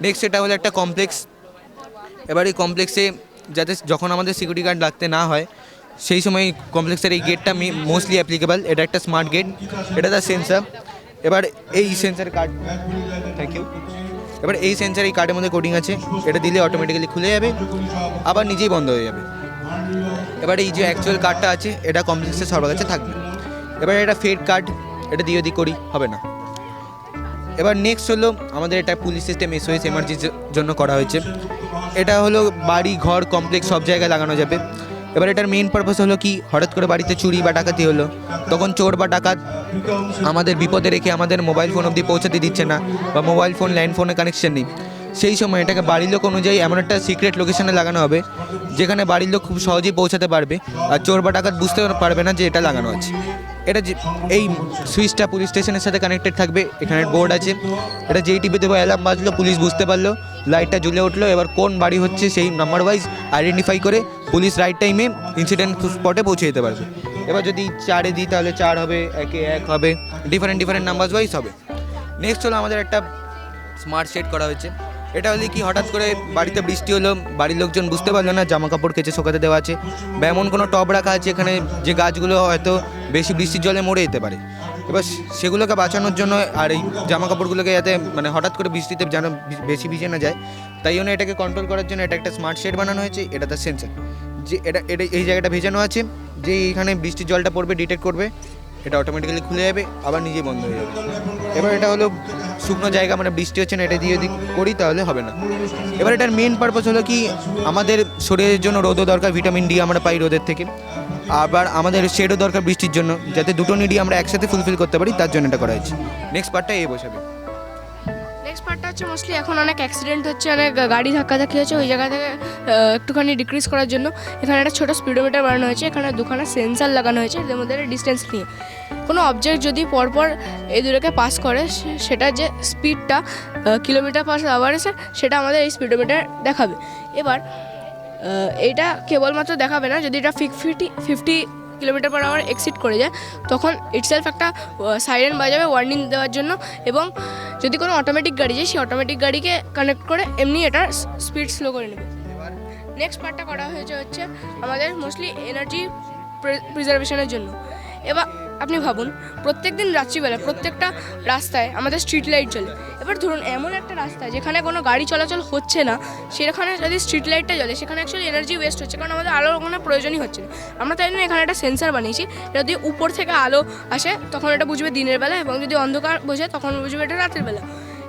নেক্সট এটা হলো একটা কমপ্লেক্স। এবার এই কমপ্লেক্সে যাতে যখন আমাদের সিকিউরিটি গার্ড লাগতে না হয় সেই সময় কমপ্লেক্সের এই গেটটা মোস্টলি অ্যাপ্লিকেবল। এটা একটা স্মার্ট গেট, এটা তার সেন্সার। এবার এই সেন্সার কার্ড, থ্যাংক ইউ। এবার এই সেন্সার এই কার্ডের মধ্যে কোডিং আছে, এটা দিলে অটোমেটিক্যালি খুলে যাবে, আবার নিজেই বন্ধ হয়ে যাবে। এবার এই যে অ্যাকচুয়াল কার্ডটা আছে এটা কমপ্লেক্সের সবার কাছে থাকবে। এবার এটা ফেড কার্ড, এটা দিয়ে করি হবে না। এবার নেক্সট হলো আমাদের এটা পুলিশ সিস্টেম SOS এমার্জেন্সির জন্য করা হয়েছে। এটা হলো বাড়ি ঘর কমপ্লেক্স সব জায়গায় লাগানো যাবে। এবার এটার মেন পারপাস হলো কি, হঠাৎ করে বাড়িতে চুরি বা ডাকাতি হলো, তখন চোর বা ডাকাত আমাদের বিপদে রেখে আমাদের মোবাইল ফোন অবধি পৌঁছাতে দিচ্ছে না, বা মোবাইল ফোন ল্যান্ড ফোনে কানেকশন নেই, সেই সময় এটাকে বাড়ির লোক অনুযায়ী এমন একটা সিক্রেট লোকেশনে লাগানো হবে যেখানে বাড়ির লোক খুব সহজেই পৌঁছাতে পারবে, আর চোর বা ডাকাত বুঝতে পারবে না যে এটা লাগানো আছে। এটা যে এই সুইচটা পুলিশ স্টেশনের সাথে কানেক্টেড থাকবে, এখানে বোর্ড আছে, এটা যেই টিপে দেবো অ্যালার্ম বাজলো, পুলিশ বুঝতে পারলো, লাইটটা জ্বলে উঠলো, এবার কোন বাড়ি হচ্ছে সেই নাম্বার ওয়াইজ আইডেন্টিফাই করে পুলিশ রাইট টাইমে ইনসিডেন্ট স্পটে পৌঁছে যেতে পারবে। এবার যদি 4-এ দিই তাহলে 4 হবে, 1-এ 1 হবে, ডিফারেন্ট নাম্বার ওয়াইজ হবে। নেক্সট হলো আমাদের একটা স্মার্ট সেট করা হয়েছে। এটা হলে কি, হঠাৎ করে বাড়িতে বৃষ্টি হলো, বাড়ির লোকজন বুঝতে পারলো না জামা কাপড় কেচে শোকাতে দেওয়া আছে, বা এমন কোনো টব রাখা আছে এখানে যে গাছগুলো হয়তো বেশি বৃষ্টির জলে মরে যেতে পারে। এবার সেগুলোকে বাঁচানোর জন্য আর এই জামা কাপড়গুলোকে যাতে মানে হঠাৎ করে বৃষ্টিতে যেন বেশি ভিজে না যায়, তাই জন্য এটাকে কন্ট্রোল করার জন্য এটা একটা স্মার্ট শেড বানানো হয়েছে। এটা তার সেন্সার, যে এটা এই জায়গাটা ভেজানো আছে, যে এখানে বৃষ্টির জলটা পড়বে ডিটেক্ট করবে, এটা অটোমেটিক্যালি খুলে যাবে, আবার নিজেই বন্ধ হয়ে যাবে। এবার এটা হলো শুকনো জায়গা, মানে বৃষ্টি হচ্ছে না, এটা দিয়ে যদি করি তাহলে হবে না। এবার এটার মেন পারপাস হলো কি, আমাদের শরীরের জন্য রোদও দরকার, ভিটামিন ডি আমরা পাই রোদের থেকে, আবার আমাদের শেডও দরকার বৃষ্টির জন্য, যাতে দুটো নিডই আমরা একসাথে ফুলফিল করতে পারি, তার জন্য এটা করা হয়েছে। নেক্সট পার্টটা এই বসাবে। নেক্সট পার্টটা হচ্ছে মোস্টলি এখন অনেক অ্যাক্সিডেন্ট হচ্ছে, অনেক গাড়ি ধাক্কাধাক্কি হচ্ছে, ওই জায়গা থেকে একটুখানি ডিক্রিজ করার জন্য এখানে একটা ছোটো স্পিডোমিটার বানানো হয়েছে। এখানে দুখানা সেন্সার লাগানো হয়েছে, এদের মধ্যে একটা ডিস্টেন্স নিয়ে কোনো অবজেক্ট যদি পরপর এই দূরকে পাস করে সেটার যে স্পিডটা কিলোমিটার পার আওয়ারে সেটা আমাদের এই স্পিডোমিটার দেখাবে। এবার এটা কেবলমাত্র দেখাবে না, যদি এটা 50 কিলোমিটার পার আওয়ার এক্সিড করে যায় তখন ইটসেলফ একটা সাইরেন বাজাবে ওয়ার্নিং দেওয়ার জন্য, এবং যদি কোনো অটোমেটিক গাড়ি যায় সেই অটোমেটিক গাড়িকে কানেক্ট করে এমনি এটার স্পিড স্লো করে নেবে। নেক্সট পার্টটা করা হয়েছে হচ্ছে আমাদের মোস্টলি এনার্জি প্রিজার্ভেশনের জন্য। এবার আপনি ভাবুন, প্রত্যেক দিন রাত্রিবেলা প্রত্যেকটা রাস্তায় আমাদের স্ট্রিট লাইট জ্বলে। এবার ধরুন এমন একটা রাস্তায় যেখানে কোনো গাড়ি চলাচল হচ্ছে না, সেখানে যদি স্ট্রিট লাইটটা জ্বলে সেখানে অ্যাকচুয়ালি এনার্জি ওয়েস্ট হচ্ছে, কারণ আমাদের আলোর কোনো প্রয়োজনই হচ্ছে না। আমরা তাই জন্য এখানে একটা সেন্সার বানিয়েছি, যদি উপর থেকে আলো আসে তখন এটা বুঝবে দিনের বেলা, এবং যদি অন্ধকার বোঝে তখন বুঝবে এটা রাতের বেলা।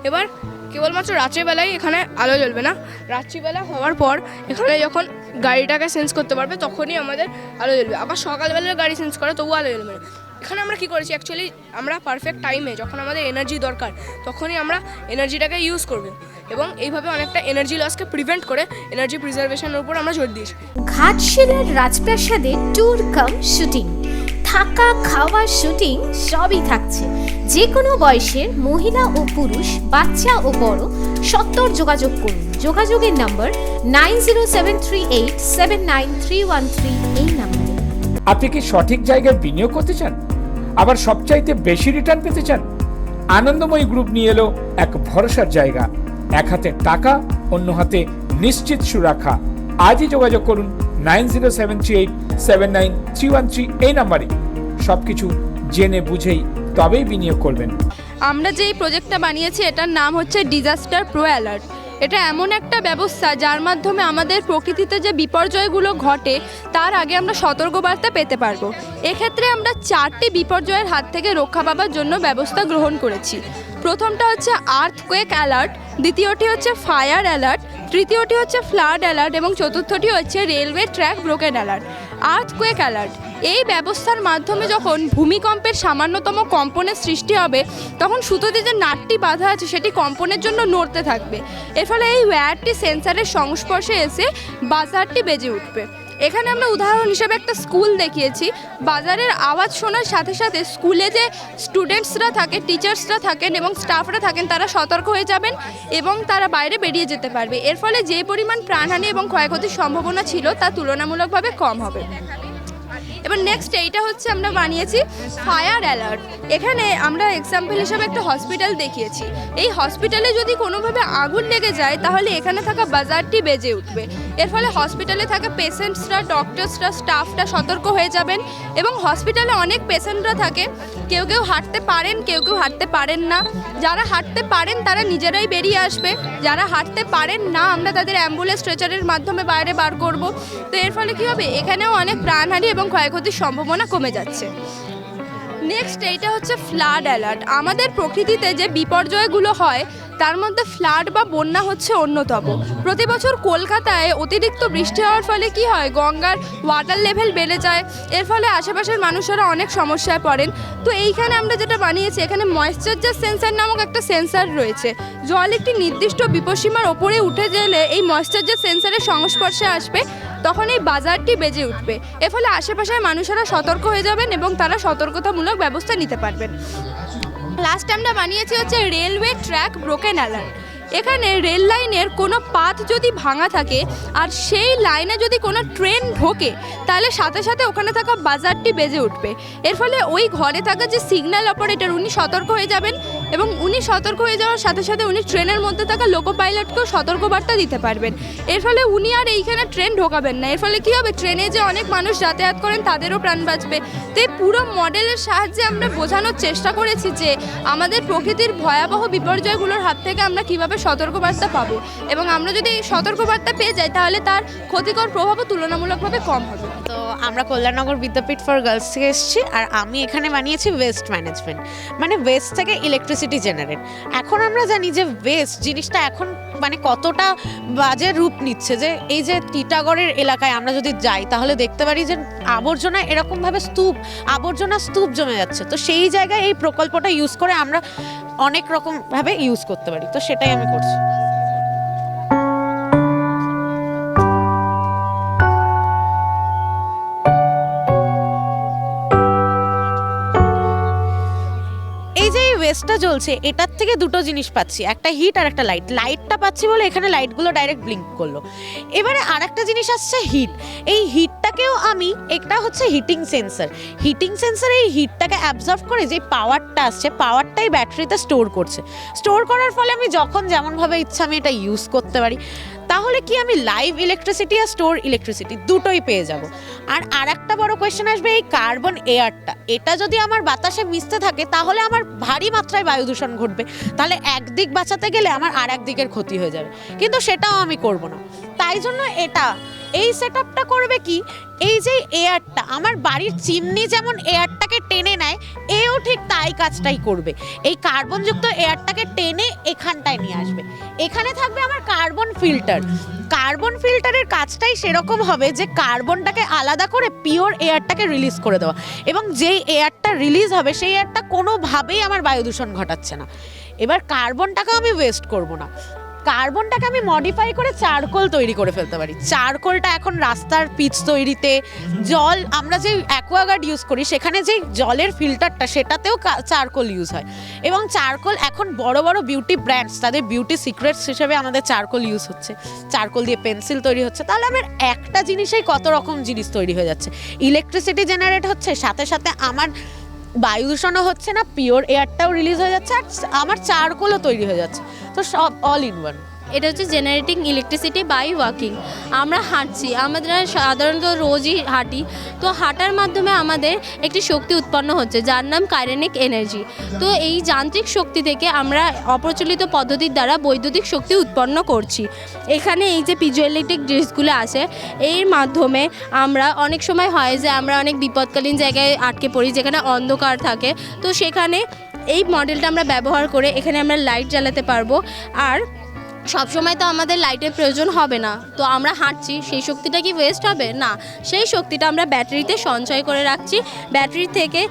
এবার কেবলমাত্র রাত্রিবেলায় এখানে আলো জ্বলবে না, রাত্রিবেলা হওয়ার পর এখানে যখন গাড়িটাকে সেন্স করতে পারবে তখনই আমাদের আলো জ্বলবে। আবার সকালবেলা গাড়ি সেন্স করে তবুও আলো জ্বলবে না। এখানে আমরা কী করেছি, অ্যাকচুয়ালি আমরা পারফেক্ট টাইমে যখন আমাদের এনার্জি দরকার তখনই আমরা এনার্জিটাকে ইউজ করব, এবং এইভাবে অনেকটা এনার্জি লসকে প্রিভেন্ট করে এনার্জি প্রিজার্ভেশনের উপর আমরা জোর দিয়েছি। ঘাটশিলার রাজপ্রাসাদে ট্যুর কাম শুটিং, থাকা খাওয়া শুটিং সবই থাকছে। যে কোনো বয়সের মহিলা ও পুরুষ, বাচ্চা ও বড় সত্বর যোগাযোগ করুন। যোগাযোগের নম্বর 9073879313 এই নম্বরে। আপনি কি সঠিক জায়গায় বিনিয়োগ করতে চান, আবার সবচাইতে বেশি রিটার্ন পেতে চান? আনন্দময়ী গ্রুপ নিয়ে এলো এক ভরসার জায়গা, এক হাতে টাকা, অন্য হাতে নিশ্চিত সুরক্ষা। আজই যোগাযোগ করুন 9073879313 এই নাম্বারে। সবকিছু জেনে বুঝেই তবেই বিনিয়োগ করবেন। আমরা যেই প্রজেক্টটা বানিয়েছি এটার নাম হচ্ছে ডিজাস্টার প্রো অ্যালার্ট। এটা এমন একটা ব্যবস্থা যার মাধ্যমে আমাদের প্রকৃতিতে যে বিপর্যয়গুলো ঘটে তার আগে আমরা সতর্কবার্তা পেতে পারবো। এক্ষেত্রে আমরা 4টি বিপর্যয়ের হাত থেকে রক্ষা পাওয়ার জন্য ব্যবস্থা গ্রহণ করেছি। প্রথমটা হচ্ছে আর্থকোয়েক অ্যালার্ট, দ্বিতীয়টি হচ্ছে ফায়ার অ্যালার্ট, তৃতীয়টি হচ্ছে ফ্লাড অ্যালার্ট এবং চতুর্থটি হচ্ছে railway track broken alert. Earthquake alert এই ব্যবস্থার মাধ্যমে যখন ভূমিকম্পের সামান্যতম কম্পনের সৃষ্টি হবে তখন সুতোতে যে নাটটি বাঁধা আছে সেটি কম্পনের জন্য নড়তে থাকবে। এর ফলে এই ওয়্যারটি সেন্সারের সংস্পর্শে এসে বাজারটি বেজে উঠবে। এখানে আমরা উদাহরণ হিসেবে একটা স্কুল দেখিয়েছি। বাজারের আওয়াজ শোনার সাথে সাথে স্কুলে যে স্টুডেন্টসরা থাকে, টিচার্সরা থাকেন এবং স্টাফরা থাকেন তারা সতর্ক হয়ে যাবেন এবং তারা বাইরে বেরিয়ে যেতে পারবে। এর ফলে যে পরিমাণ প্রাণহানি এবং ক্ষয়ক্ষতির সম্ভাবনা ছিল তা তুলনামূলকভাবে কম হবে। এবার নেক্সট এইটা হচ্ছে আমরা বানিয়েছি ফায়ার অ্যালার্ট। এখানে আমরা এক্সাম্পল হিসেবে একটা হসপিটাল দেখিয়েছি। এই হসপিটালে যদি কোনোভাবে আগুন লেগে যায় তাহলে এখানে থাকা বাজারটি বেজে উঠবে। এর ফলে হসপিটালে থাকা পেশেন্টসরা, ডক্টরসরা, স্টাফরা সতর্ক হয়ে যাবেন এবং হসপিটালে অনেক পেশেন্টরা থাকে, কেউ কেউ হাঁটতে পারেন, কেউ কেউ হাঁটতে পারেন না। যারা হাঁটতে পারেন তারা নিজেরাই বেরিয়ে আসবে, যারা হাঁটতে পারেন না আমরা তাদের অ্যাম্বুলেন্স স্ট্রেচারের মাধ্যমে বাইরে বার করব। তো এর ফলে কী হবে, এখানেও অনেক প্রাণহানি এবং ক্ষয়ক্ষতির সম্ভাবনা কমে যাচ্ছে। নেক্সট এইটা হচ্ছে ফ্লাড অ্যালার্ট। আমাদের প্রকৃতিতে যে বিপর্যয়গুলো হয় তার মধ্যে ফ্লাড বা বন্যা হচ্ছে অন্যতম। প্রতি বছর কলকাতায় অতিরিক্ত বৃষ্টি হওয়ার ফলে কি হয়, গঙ্গার ওয়াটার লেভেল বেড়ে যায়। এর ফলে আশেপাশের মানুষেরা অনেক সমস্যায় পড়েন। তো এইখানে আমরা যেটা বানিয়েছি, এখানে ময়েশ্চারাইজার সেন্সার নামক একটা সেন্সার রয়েছে। জল একটি নির্দিষ্ট বিপদসীমার ওপরে উঠে গেলে এই ময়েশ্চারাইজার সেন্সারের সংস্পর্শে আসবে, তখন এই বাজারটি বেজে উঠবে। এর ফলে আশেপাশের মানুষেরা সতর্ক হয়ে যাবেন এবং তারা সতর্কতামূলক ব্যবস্থা নিতে পারবেন। লাস্ট আমরা বানিয়েছি হচ্ছে রেলওয়ে ট্র্যাক ব্রোকেন অ্যালার্ট। এখানে রেল লাইনের কোনো পাত যদি ভাঙা থাকে আর সেই লাইনে যদি কোনো ট্রেন ঢোকে তাহলে সাথে সাথে ওখানে থাকা বাজারটি বেজে উঠবে। এর ফলে ওই ঘরে থাকা যে সিগন্যাল অপারেটর উনি সতর্ক হয়ে যাবেন এবং উনি সতর্ক হয়ে যাওয়ার সাথে সাথে উনি ট্রেনের মধ্যে থাকা লোকো পাইলটকেও সতর্কবার্তা দিতে পারবেন। এর ফলে উনি আর এইখানে ট্রেন ঢোকাবেন না। এর ফলে কী হবে, ট্রেনে যে অনেক মানুষ যাতায়াত করেন তাদেরও প্রাণ বাঁচবে। তো এই পুরো মডেলের সাহায্যে আমরা বোঝানোর চেষ্টা করেছি যে আমাদের প্রকৃতির ভয়াবহ বিপর্যয়গুলোর হাত থেকে আমরা কীভাবে সতর্কবার্তা পাবো এবং আমরা যদি সতর্কবার্তা পেয়ে যাই তাহলে তার ক্ষতিকর প্রভাবও তুলনামূলকভাবে কম হবে। তো আমরা কল্যাণনগর বিদ্যাপীঠ ফর গার্লস থেকে এসেছি আর আমি এখানে বানিয়েছি ওয়েস্ট ম্যানেজমেন্ট, মানে ওয়েস্ট থেকে ইলেকট্রিসিটি জেনারেট। এখন আমরা জানি যে ওয়েস্ট জিনিসটা এখন মানে কতটা বাজে রূপ নিচ্ছে, যে এই যে টিটাগড়ের এলাকায় আমরা যদি যাই তাহলে দেখতে পারি যে আবর্জনা এরকমভাবে আবর্জনা স্তূপ জমে যাচ্ছে। তো সেই জায়গায় এই প্রকল্পটা ইউজ করে আমরা অনেক রকমভাবে ইউজ করতে পারি। তো সেটাই আমি করছি। ওয়েস্টটা জ্বলছে, এটার থেকে দুটো জিনিস পাচ্ছি, একটা হিট আর একটা লাইট। লাইটটা পাচ্ছি বলে এখানে লাইটগুলো ডাইরেক্ট ব্লিঙ্ক করলো। এবারে আর একটা জিনিস আসছে হিট। এই হিটটাকেও আমি, একটা হচ্ছে হিটিং সেন্সার। হিটিং সেন্সার এই হিটটাকে অ্যাবজর্ব করে যে পাওয়ারটা আসছে, পাওয়ারটাই ব্যাটারিতে স্টোর করছে। স্টোর করার ফলে আমি যখন যেমনভাবে ইচ্ছা আমি এটা ইউজ করতে পারি। তাহলে কি আমি লাইভ ইলেকট্রিসিটি আর স্টোর ইলেকট্রিসিটি দুটোই পেয়ে যাব। আর একটা বড় কোয়েশ্চেন আসবে এই কার্বন এয়ারটা, এটা যদি আমার বাতাসে মিশতে থাকে তাহলে আমার ভারী মাত্রায় বায়ু দূষণ ঘটবে। তাহলে একদিক বাঁচাতে গেলে আমার আর একদিকের ক্ষতি হয়ে যাবে, কিন্তু সেটাও আমি করব না। তাই জন্য এই সেটআপটা করবে কি, এই যে এয়ারটা আমার বাড়ির চিমনি যেমন এয়ারটাকে টেনে নেয়, এও ঠিক তাই কাজটাই করবে। এই কার্বনযুক্ত এয়ারটাকে টেনে এখানটায় নিয়ে আসবে। এখানে থাকবে আমার কার্বন ফিল্টার। কার্বন ফিল্টারের কাজটাই সেরকম হবে যে কার্বনটাকে আলাদা করে পিওর এয়ারটাকে রিলিজ করে দেওয়া, এবং যেই এয়ারটা রিলিজ হবে সেই এয়ারটা কোনোভাবেই আমার বায়ু দূষণ ঘটাচ্ছে না। এবার কার্বনটাকে আমি ওয়েস্ট করব না, কার্বনটাকে আমি মডিফাই করে চারকোল তৈরি করে ফেলতে পারি। চারকোলটা এখন রাস্তার পিচ তৈরিতে, জল আমরা যে অ্যাকোয়াগার্ড ইউজ করি সেখানে যে জলের ফিল্টারটা সেটাতেও চারকোল ইউজ হয়। এবং চারকোল এখন বড় বড় বিউটি ব্র্যান্ডস তাদের বিউটি সিক্রেটস হিসেবে আমাদের চারকোল ইউজ হচ্ছে। চারকোল দিয়ে পেন্সিল তৈরি হচ্ছে। তাহলে আমার একটা জিনিসেই কত রকম জিনিস তৈরি হয়ে যাচ্ছে। ইলেকট্রিসিটি জেনারেট হচ্ছে, সাথে সাথে আমার বায়ু দূষণও হচ্ছে না, পিওর এয়ারটাও রিলিজ হয়ে যাচ্ছে, আর আমার চারকোলও তৈরি হয়ে যাচ্ছে। তো সব অল ইন ওয়ান। এটা হচ্ছে জেনারেটিং ইলেকট্রিসিটি বাই ওয়াকিং। আমরা হাঁটছি, আমাদের সাধারণত রোজই হাঁটি, তো হাঁটার মাধ্যমে আমাদের একটি শক্তি উৎপন্ন হচ্ছে যার নাম কাইনেটিক এনার্জি। তো এই যান্ত্রিক শক্তি থেকে আমরা অপ্রচলিত পদ্ধতির দ্বারা বৈদ্যুতিক শক্তি উৎপন্ন করছি। এখানে এই যে পিজোইলেকট্রিক ড্রেসগুলো আছে, এর মাধ্যমে আমরা অনেক সময় হয় যে আমরা অনেক বিপদকালীন জায়গায় আটকে পড়ি যেখানে অন্ধকার থাকে, তো সেখানে এই মডেলটা আমরা ব্যবহার করে এখানে আমরা লাইট জ্বালাতে পারবো। আর সবসময় তো আমাদের লাইটের প্রয়োজন হবে না, তো আমরা হাঁটছি, সেই শক্তিটা কি ওয়েস্ট হবে না, সেই শক্তিটা আমরা ব্যাটারিতে সঞ্চয় করে রাখছি। ব্যাটারি থেকে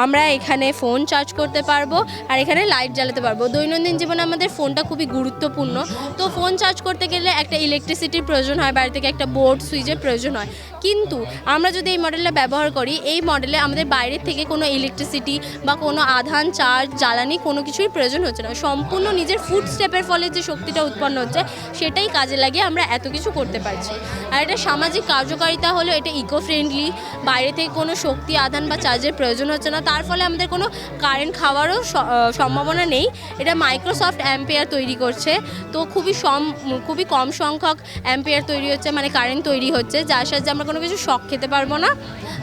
আমরা এখানে ফোন চার্জ করতে পারবো আর এখানে লাইট জ্বালাতে পারবো। দৈনন্দিন জীবনে আমাদের ফোনটা খুবই গুরুত্বপূর্ণ, তো ফোন চার্জ করতে গেলে একটা ইলেকট্রিসিটির প্রয়োজন হয়, বাড়ি থেকে একটা বোর্ড সুইচের প্রয়োজন হয়। কিন্তু আমরা যদি এই মডেলটা ব্যবহার করি, এই মডেলে আমাদের বাইরের থেকে কোনো ইলেকট্রিসিটি বা কোনো আধান, চার্জ, জ্বালানি কোনো কিছুই প্রয়োজন হচ্ছে না। সম্পূর্ণ নিজের ফুড স্টেপের ফলে যে শক্তিটা উৎপন্ন হচ্ছে সেটাই কাজে লাগিয়ে আমরা এত কিছু করতে পারছি। আর এটা সামাজিক কার্যকারিতা হলো এটা ইকো ফ্রেন্ডলি, বাইরে থেকে কোনো শক্তি, আধান বা চার্জের প্রয়োজন হচ্ছে না, তার ফলে আমাদের কোনো কারেন্ট খাওয়ারও সম্ভাবনা নেই। এটা মাইক্রোসফট অ্যাম্পিয়ার তৈরি করছে, তো খুবই কম সংখ্যক অ্যাম্পিয়ার তৈরি হচ্ছে, মানে কারেন্ট তৈরি হচ্ছে, যার সাহায্যে আমরা কোনো কিছু শক খেতে পারবো না।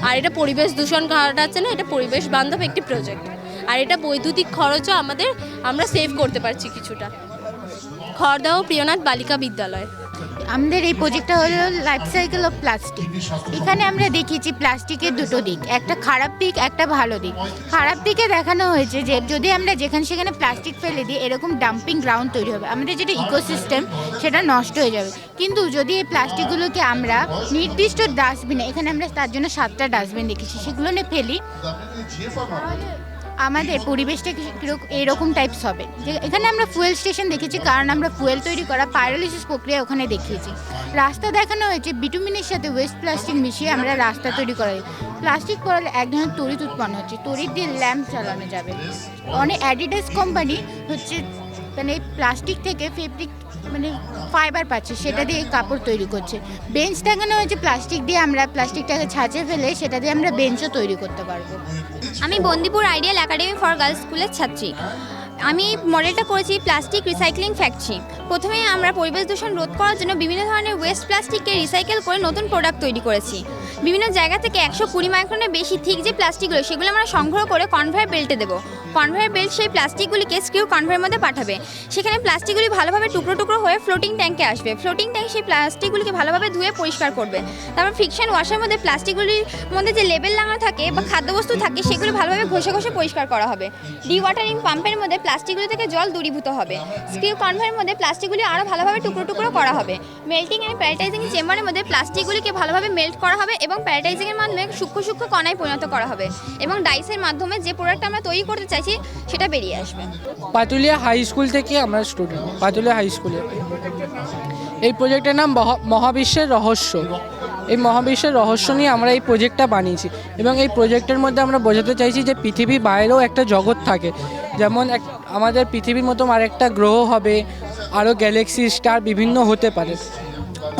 আর এটা পরিবেশ দূষণ ঘটাচ্ছে না, এটা পরিবেশ বান্ধব একটি প্রজেক্ট। আর এটা বৈদ্যুতিক খরচও আমরা সেভ করতে পারছি কিছুটা। খড়দাহ প্রিয়নাথ বালিকা বিদ্যালয়। আমাদের এই প্রজেক্টটা হলো লাইফ সাইকেল অফ প্লাস্টিক। এখানে আমরা দেখিয়েছি প্লাস্টিকের দুটো দিক, একটা খারাপ দিক, একটা ভালো দিক। খারাপ দিকে দেখানো হয়েছে যে যদি আমরা যেখানে সেখানে প্লাস্টিক ফেলে দিই, এরকম ডাম্পিং গ্রাউন্ড তৈরি হবে, আমাদের যেটা ইকোসিস্টেম সেটা নষ্ট হয়ে যাবে। কিন্তু যদি এই প্লাস্টিকগুলোকে আমরা নির্দিষ্ট ডাস্টবিনে, এখানে আমরা তার জন্য 7টা ডাস্টবিন দেখেছি, সেগুলো নিয়ে ফেলি, আমাদের পরিবেশটা এরকম টাইপস হবে। যে এখানে আমরা ফুয়েল স্টেশন দেখেছি, কারণ আমরা ফুয়েল তৈরি করা পাইরোলিসিস প্রক্রিয়া ওখানে দেখিয়েছি। রাস্তা দেখানো হয়েছে বিটুমিনের সাথে ওয়েস্ট প্লাস্টিক মিশিয়ে আমরা রাস্তা তৈরি করা হয়। প্লাস্টিক পড়ালে এক ধরনের তড়িৎ উৎপন্ন হচ্ছে, তড়িৎ দিয়ে ল্যাম্প চালানো যাবে। অনেক অ্যাডিডাস কোম্পানি হচ্ছে মানে প্লাস্টিক থেকে ফেব্রিক মানে ফাইবার পাচ্ছে, সেটা দিয়ে কাপড় তৈরি করছে। বেঞ্চ দেখানো হয়েছে প্লাস্টিক দিয়ে, আমরা প্লাস্টিকটাকে ছাঁচে ফেলে সেটা দিয়ে আমরা বেঞ্চও তৈরি করতে পারবো। আমি Bandipur ideal academy for girls স্কুলের ছাত্রী। আমি মডেলটা করেছি প্লাস্টিক রিসাইক্লিং ফ্যাক্টরি। প্রথমে আমরা পরিবেশ দূষণ রোধ করার জন্য বিভিন্ন ধরনের ওয়েস্ট প্লাস্টিককে রিসাইকেল করে নতুন প্রোডাক্ট তৈরি করেছি। বিভিন্ন জায়গা থেকে 120 মাইক্রনের বেশি থিক যে প্লাস্টিকগুলো, সেগুলো আমরা সংগ্রহ করে কনভেয়ার বেল্টে দেবো। কনভেয়ার বেল্ট সেই প্লাস্টিকগুলিকে স্ক্রিউ কনভেয়ারের মধ্যে পাঠাবে। সেখানে প্লাস্টিকগুলি ভালোভাবে টুকরো টুকরো হয়ে ফ্লোটিং ট্যাঙ্কে আসবে। ফ্লোটিং ট্যাঙ্ক সেই প্লাস্টিকগুলিকে ভালোভাবে ধুয়ে পরিষ্কার করবে। তারপর ফ্রিকশন ওয়াশের মধ্যে প্লাস্টিকগুলির মধ্যে যে লেবেল লাগানো থাকে বা খাদ্যবস্তু থাকে, সেগুলো ভালোভাবে ঘষে ঘষে পরিষ্কার করা হবে। ডিওয়াটারিং পাম্পের মধ্যে প্লাস্টিকগুলি থেকে জল দূরীভূত হবে। স্ক্রিউ কনভেয়ারের মধ্যে প্লাস্টিকগুলি আরও ভালোভাবে টুকরো টুকরো করা হবে। মেল্টিং অ্যান্ড প্যালেটাইজিং চেম্বারের মধ্যে প্লাস্টিকগুলিকে ভালোভাবে মেল্ট করা হবে এবং প্যালেটাইজিংয়ের মাধ্যমে সূক্ষ্ম সূক্ষ্ম কণায় পরিণত করা হবে এবং ডাইসের মাধ্যমে যে প্রোডাক্ট আমরা তৈরি করতে চাইছি সেটা বেরিয়ে আসবে। পাতুলিয়া হাই স্কুল থেকে আমরা স্টুডেন্ট, পাতুলিয়া হাই স্কুলে। এই প্রজেক্টের নাম মহাবিশ্বের রহস্য। এই মহাবিশ্বের রহস্য নিয়ে আমরা এই প্রজেক্টটা বানিয়েছি এবং এই প্রজেক্টের মধ্যে আমরা বোঝাতে চাইছি যে পৃথিবীর বাইরেও একটা জগৎ থাকে, যেমন আমাদের পৃথিবীর মতো আরেকটা গ্রহ হবে, আরও গ্যালাক্সি, স্টার বিভিন্ন হতে পারে।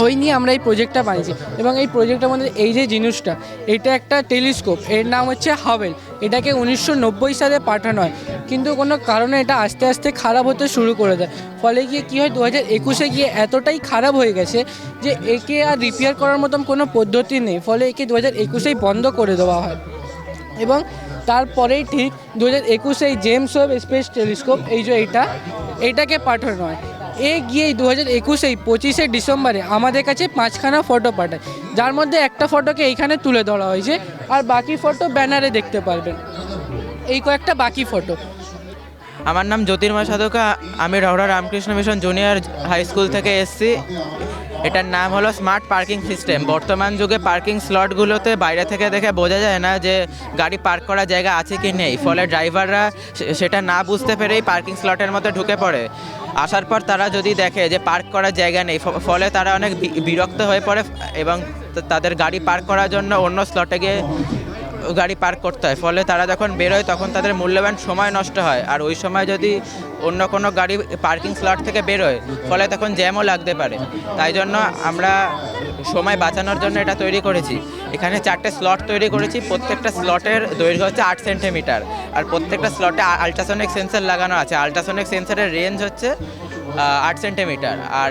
ওই নিয়ে আমরা এই প্রজেক্টটা বানিয়েছি এবং এই প্রজেক্টের মধ্যে এই যে জিনিসটা, এটা একটা টেলিস্কোপ, এর নাম হচ্ছে হাবেল। এটাকে 1990 সালে পাঠানো হয়, কিন্তু কোনো কারণে এটা আস্তে আস্তে খারাপ হতে শুরু করে দেয়। ফলে গিয়ে কী হয়, 2021-এ গিয়ে এতটাই খারাপ হয়ে গেছে যে একে আর রিপেয়ার করার মতন কোনো পদ্ধতি নেই। ফলে একে 2021-এই বন্ধ করে দেওয়া হয় এবং তারপরেই ঠিক 2021-এ জেমস ওয়েব স্পেস টেলিস্কোপ, এই যে এইটাকে পাঠানো হয়। গিয়ে 2021-এই 25শে ডিসেম্বরে আমাদের কাছে 5খানা ফটো পাঠায়, যার মধ্যে একটা ফটোকে এইখানে তুলে ধরা হয়েছে আর বাকি ফটো ব্যানারে দেখতে পারবেন। এই কয়েকটা বাকি ফটো। আমার নাম জ্যোতির্ময় সাধকা, আমি Rahara Ramakrishna mission junior high school থেকে এসেছি। এটার নাম হলো স্মার্ট পার্কিং সিস্টেম। বর্তমান যুগে পার্কিং স্লটগুলোতে বাইরে থেকে দেখে বোঝা যায় না যে গাড়ি পার্ক করার জায়গা আছে কি নেই, ফলে ড্রাইভাররা সেটা না বুঝতে পেরেই পার্কিং স্লটের মধ্যে ঢুকে পড়ে। আসার পর তারা যদি দেখে যে পার্ক করার জায়গা নেই, ফলে তারা অনেক বিরক্ত হয়ে পড়ে এবং তাদের গাড়ি পার্ক করার জন্য অন্য স্লটে গিয়ে গাড়ি পার্ক করতে হয়। ফলে তারা যখন বেরোয় তখন তাদের মূল্যবান সময় নষ্ট হয়, আর ওই সময় যদি অন্য কোনো গাড়ি পার্কিং স্লট থেকে বেরোয় ফলে তখন জ্যামও লাগতে পারে। তাই জন্য আমরা সময় বাঁচানোর জন্য এটা তৈরি করেছি। এখানে 4টে স্লট তৈরি করেছি, প্রত্যেকটা স্লটের দৈর্ঘ্য হচ্ছে 8 সেন্টিমিটার আর প্রত্যেকটা স্লটে আলট্রাসনিক সেন্সর লাগানো আছে। আলট্রাসনিক সেন্সরের রেঞ্জ হচ্ছে 8 সেন্টিমিটার। আর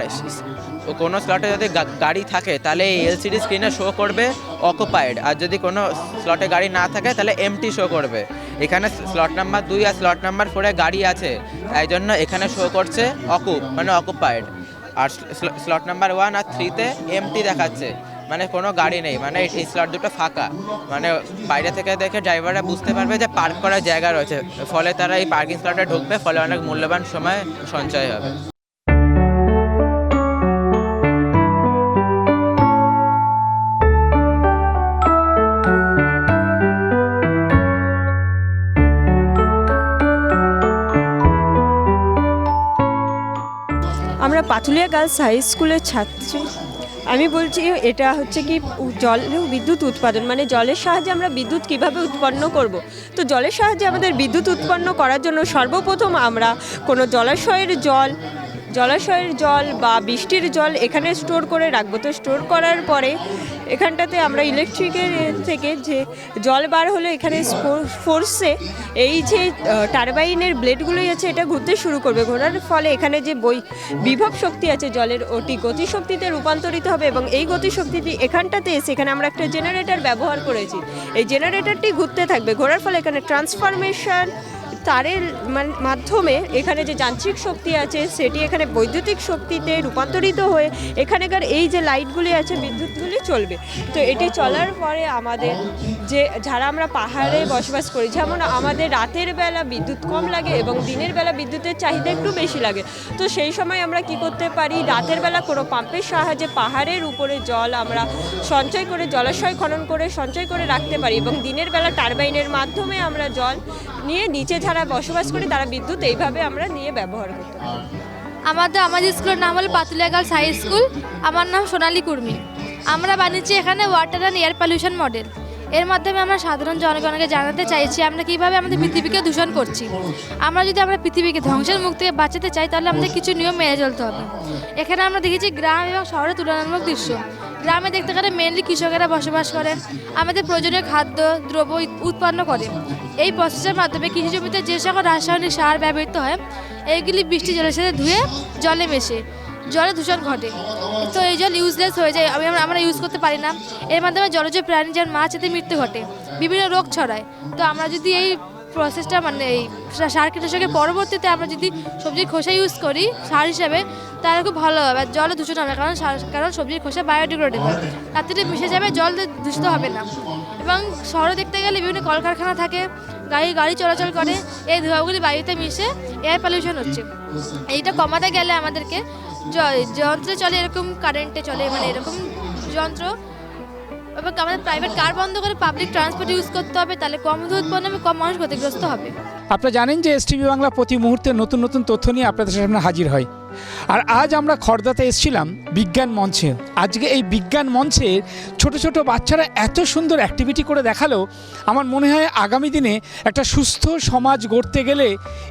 কোনো স্লটে যদি গাড়ি থাকে তাহলে এলসিডি স্ক্রিনে শো করবে অকুপাইড, আর যদি কোনো স্লটে গাড়ি না থাকে তাহলে এমটি শো করবে। এখানে স্লট নাম্বার 2 আর স্লট নাম্বার 4 গাড়ি আছে, তাই জন্য এখানে শো করছে মানে অকুপাইড। আর স্লট নাম্বার 1 আর 3তে এমটি দেখাচ্ছে, মানে কোনো গাড়ি নেই, মানে এই স্লট দুটো ফাঁকা। মানে বাইরে থেকে দেখে ড্রাইভাররা বুঝতে পারবে যে পার্ক করার জায়গা রয়েছে, ফলে তারা এই পার্কিং স্লটে ঢুকবে, ফলে অনেক মূল্যবান সময় সঞ্চয় হবে। আমরা পাতুলিয়া গার্লস হাই স্কুলের ছাত্রী। আমি বলছি এটা হচ্ছে কি বিদ্যুৎ উৎপাদন, মানে জলের সাহায্যে আমরা বিদ্যুৎ কিভাবে উৎপন্ন করব। তো জলের সাহায্যে আমাদের বিদ্যুৎ উৎপন্ন করার জন্য সর্বপ্রথম আমরা কোনো জলাশয়ের জল বা বৃষ্টির জল এখানে স্টোর করে রাখবো। তো স্টোর করার পরে এখানটাতে আমরা ইলেকট্রিকের থেকে যে জল বার হলো এখানে ফোর্সে এই যে টারবাইনের ব্লেডগুলোই আছে এটা ঘুরতে শুরু করবে। ঘোরার ফলে এখানে যে বিভব শক্তি আছে জলের, ওটি গতিশক্তিতে রূপান্তরিত হবে এবং এই গতিশক্তিটি এখানটাতে এসে এখানে আমরা একটা জেনারেটর ব্যবহার করেছি। এই জেনারেটরটি ঘুরতে থাকবে, ঘোরার ফলে এখানে ট্রান্সফরমেশন তারের মাধ্যমে এখানে যে যান্ত্রিক শক্তি আছে সেটি এখানে বৈদ্যুতিক শক্তিতে রূপান্তরিত হয়ে এখানকার এই যে লাইটগুলি আছে বিদ্যুৎগুলি চলবে। তো এটি চলার পরে আমাদের যে যারা আমরা পাহাড়ে বসবাস করি, যেমন আমাদের রাতের বেলা বিদ্যুৎ কম লাগে এবং দিনের বেলা বিদ্যুতের চাহিদা একটু বেশি লাগে। তো সেই সময় আমরা কি করতে পারি, রাতের বেলা কোনো পাম্পের সাহায্যে পাহাড়ের উপরে জল আমরা সঞ্চয় করে জলাশয় খনন করে সঞ্চয় করে রাখতে পারি এবং দিনের বেলা টারবাইনের মাধ্যমে আমরা জল নিয়ে নিচে যারা বসবাস করি তারা বিদ্যুৎ এইভাবে আমরা নিয়ে ব্যবহার করতে পারি। আমাদের স্কুলের নাম হলো পাতুলিয়া গার্লস হাই স্কুল। আমার নাম সোনালী কুর্মি। আমরা বানিয়েছি এখানে water and air pollution model. এর মাধ্যমে আমরা সাধারণ জনগণকে জানাতে চাইছি আমরা কীভাবে আমাদের পৃথিবীকে দূষণ করছি। আমরা পৃথিবীকে ধ্বংসের মুখ থেকে বাঁচাতে চাই তাহলে আমাদের কিছু নিয়ম মেনে চলতে হবে। এখানে আমরা দেখেছি গ্রাম এবং শহরের তুলনামূলক দৃশ্য। গ্রামে দেখতে গেলে মেনলি কৃষকেরা বসবাস করেন, আমাদের প্রয়োজনীয় খাদ্য দ্রব্য উৎপন্ন করে। এই প্রসেসের মাধ্যমে কৃষি জমিতে যে সকল রাসায়নিক সার ব্যবহৃত হয় এইগুলি বৃষ্টি জলের সাথে ধুয়ে জলে মেশে জলে দূষণ ঘটে। তো এই জল ইউজলেস হয়ে যায়, আমরা ইউজ করতে পারি না। এর মাধ্যমে জলজ প্রাণী যেমন মাছ এতে মৃত্যু ঘটে, বিভিন্ন রোগ ছড়ায়। তো আমরা যদি এই প্রসেসটা মানে এই সার কীটনাশকের পরবর্তীতে আমরা যদি সবজির খোসা ইউজ করি সার হিসাবে তাহলে খুব ভালো হবে। আর জল দূষণ হবে কারণ সবজির খোসা বায়োডিগ্রেডেবল, তার থেকে মিশে যাবে, জল দূষিত হবে না। এবং শহরে দেখতে গেলে বিভিন্ন কলকারখানা থাকে, গাড়ি চলাচল করে, এই ধোঁয়াগুলি বায়ুতে মিশে এয়ার পলিউশন হচ্ছে। এইটা কমাতে গেলে আমাদেরকে যন্ত্রে চলে এরকম কারেন্টে চলে মানে এরকম যন্ত্র, এবং আমাদের প্রাইভেট কার বন্ধ করে পাবলিক ট্রান্সপোর্ট ইউজ করতে হবে, তাহলে কম ধোঁয়া উৎপন্ন হবে, কম মানুষ ক্ষতিগ্রস্ত হবে। আপনারা জানেন যে এসটিভি বাংলা প্রতি মুহূর্তে নতুন নতুন তথ্য নিয়ে আপনাদের সামনে হাজির হয়। আর আজ আমরা খড়দাতে এসেছিলাম বিজ্ঞান মঞ্চে। আজকে এই বিজ্ঞান মঞ্চে ছোট ছোট বাচ্চারা এত সুন্দর অ্যাক্টিভিটি করে দেখালো, আমার মনে হয় আগামী দিনে একটা সুস্থ সমাজ গড়তে গেলে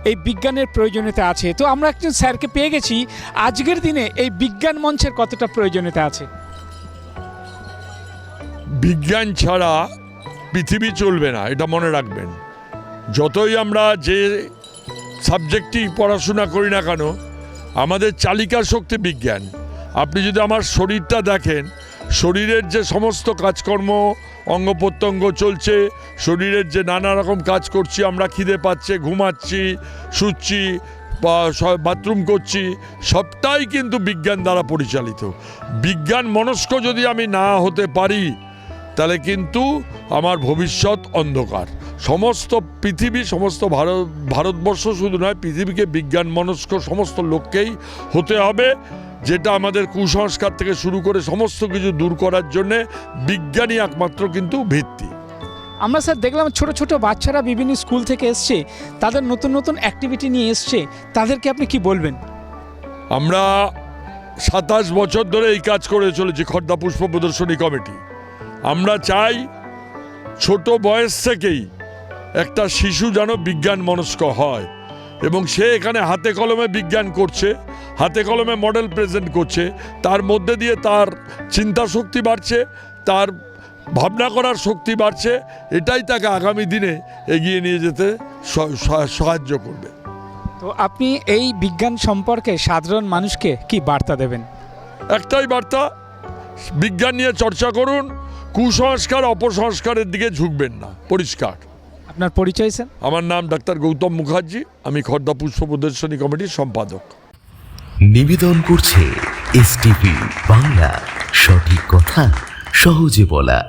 এই বিজ্ঞানের প্রয়োজনীয়তা আছে। তো আমরা একজন স্যারকে পেয়ে গেছি, আজকের দিনে এই বিজ্ঞান মঞ্চের কতটা প্রয়োজনীয়তা আছে। বিজ্ঞান ছাড়া পৃথিবী চলবে না, এটা মনে রাখবেন। যতই আমরা যে সাবজেক্টই পড়াশোনা করি না কেন, আমাদের চালিকা শক্তি বিজ্ঞান। আপনি যদি আমার শরীরটা দেখেন, শরীরের যে সমস্ত কাজকর্ম অঙ্গ প্রত্যঙ্গ চলছে, শরীরের যে নানা রকম কাজ করছি, আমরা খিদে পাচ্ছে, ঘুমাচ্ছি, শুচ্ছি বা বাথরুম করছি, সবটাই কিন্তু বিজ্ঞান দ্বারা পরিচালিত। বিজ্ঞান মনস্ক যদি আমি না হতে পারি তাহলে কিন্তু আমার ভবিষ্যৎ অন্ধকার। সমস্ত পৃথিবী, সমস্ত ভারতবর্ষ শুধু নয়, পৃথিবীকে বিজ্ঞান মনস্ক সমস্ত লোককেই হতে হবে, যেটা আমাদের কুসংস্কার থেকে শুরু করে সমস্ত কিছু দূর করার জন্যে বিজ্ঞানই একমাত্র কিন্তু ভিত্তি। আমরা স্যার দেখলাম ছোট ছোট বাচ্চারা বিভিন্ন স্কুল থেকে এসছে, তাদের নতুন নতুন অ্যাক্টিভিটি নিয়ে এসছে, তাদেরকে আপনি কি বলবেন? আমরা 27 বছর ধরে এই কাজ করে চলেছি খড়দা পুষ্প প্রদর্শনী কমিটি। আমরা চাই ছোট বয়স থেকেই একটা শিশু যেন বিজ্ঞান মনস্ক হয় এবং সে এখানে হাতে কলমে বিজ্ঞান করছে, হাতে কলমে মডেল প্রেজেন্ট করছে, তার মধ্যে দিয়ে তার চিন্তা শক্তি বাড়ছে, তার ভাবনা করার শক্তি বাড়ছে। এটাই তাকে আগামী দিনে এগিয়ে নিয়ে যেতে সাহায্য করবে। তো আপনি এই বিজ্ঞান সম্পর্কে সাধারণ মানুষকে কি বার্তা দেবেন? একটাই বার্তা, বিজ্ঞান নিয়ে চর্চা করুন, কুসংস্কার অপসংস্কারের দিকে ঝুঁকবেন না, পরিষ্কার। আপনার পরিচয় স্যার? আমার নাম ডাক্তার গৌতম মুখার্জি, আমি খর্দা পুষ্প প্রদর্শনী কমিটির সম্পাদক। নিবেদন করছে এসটিভি বাংলা, সঠিক কথা সহজে বলা।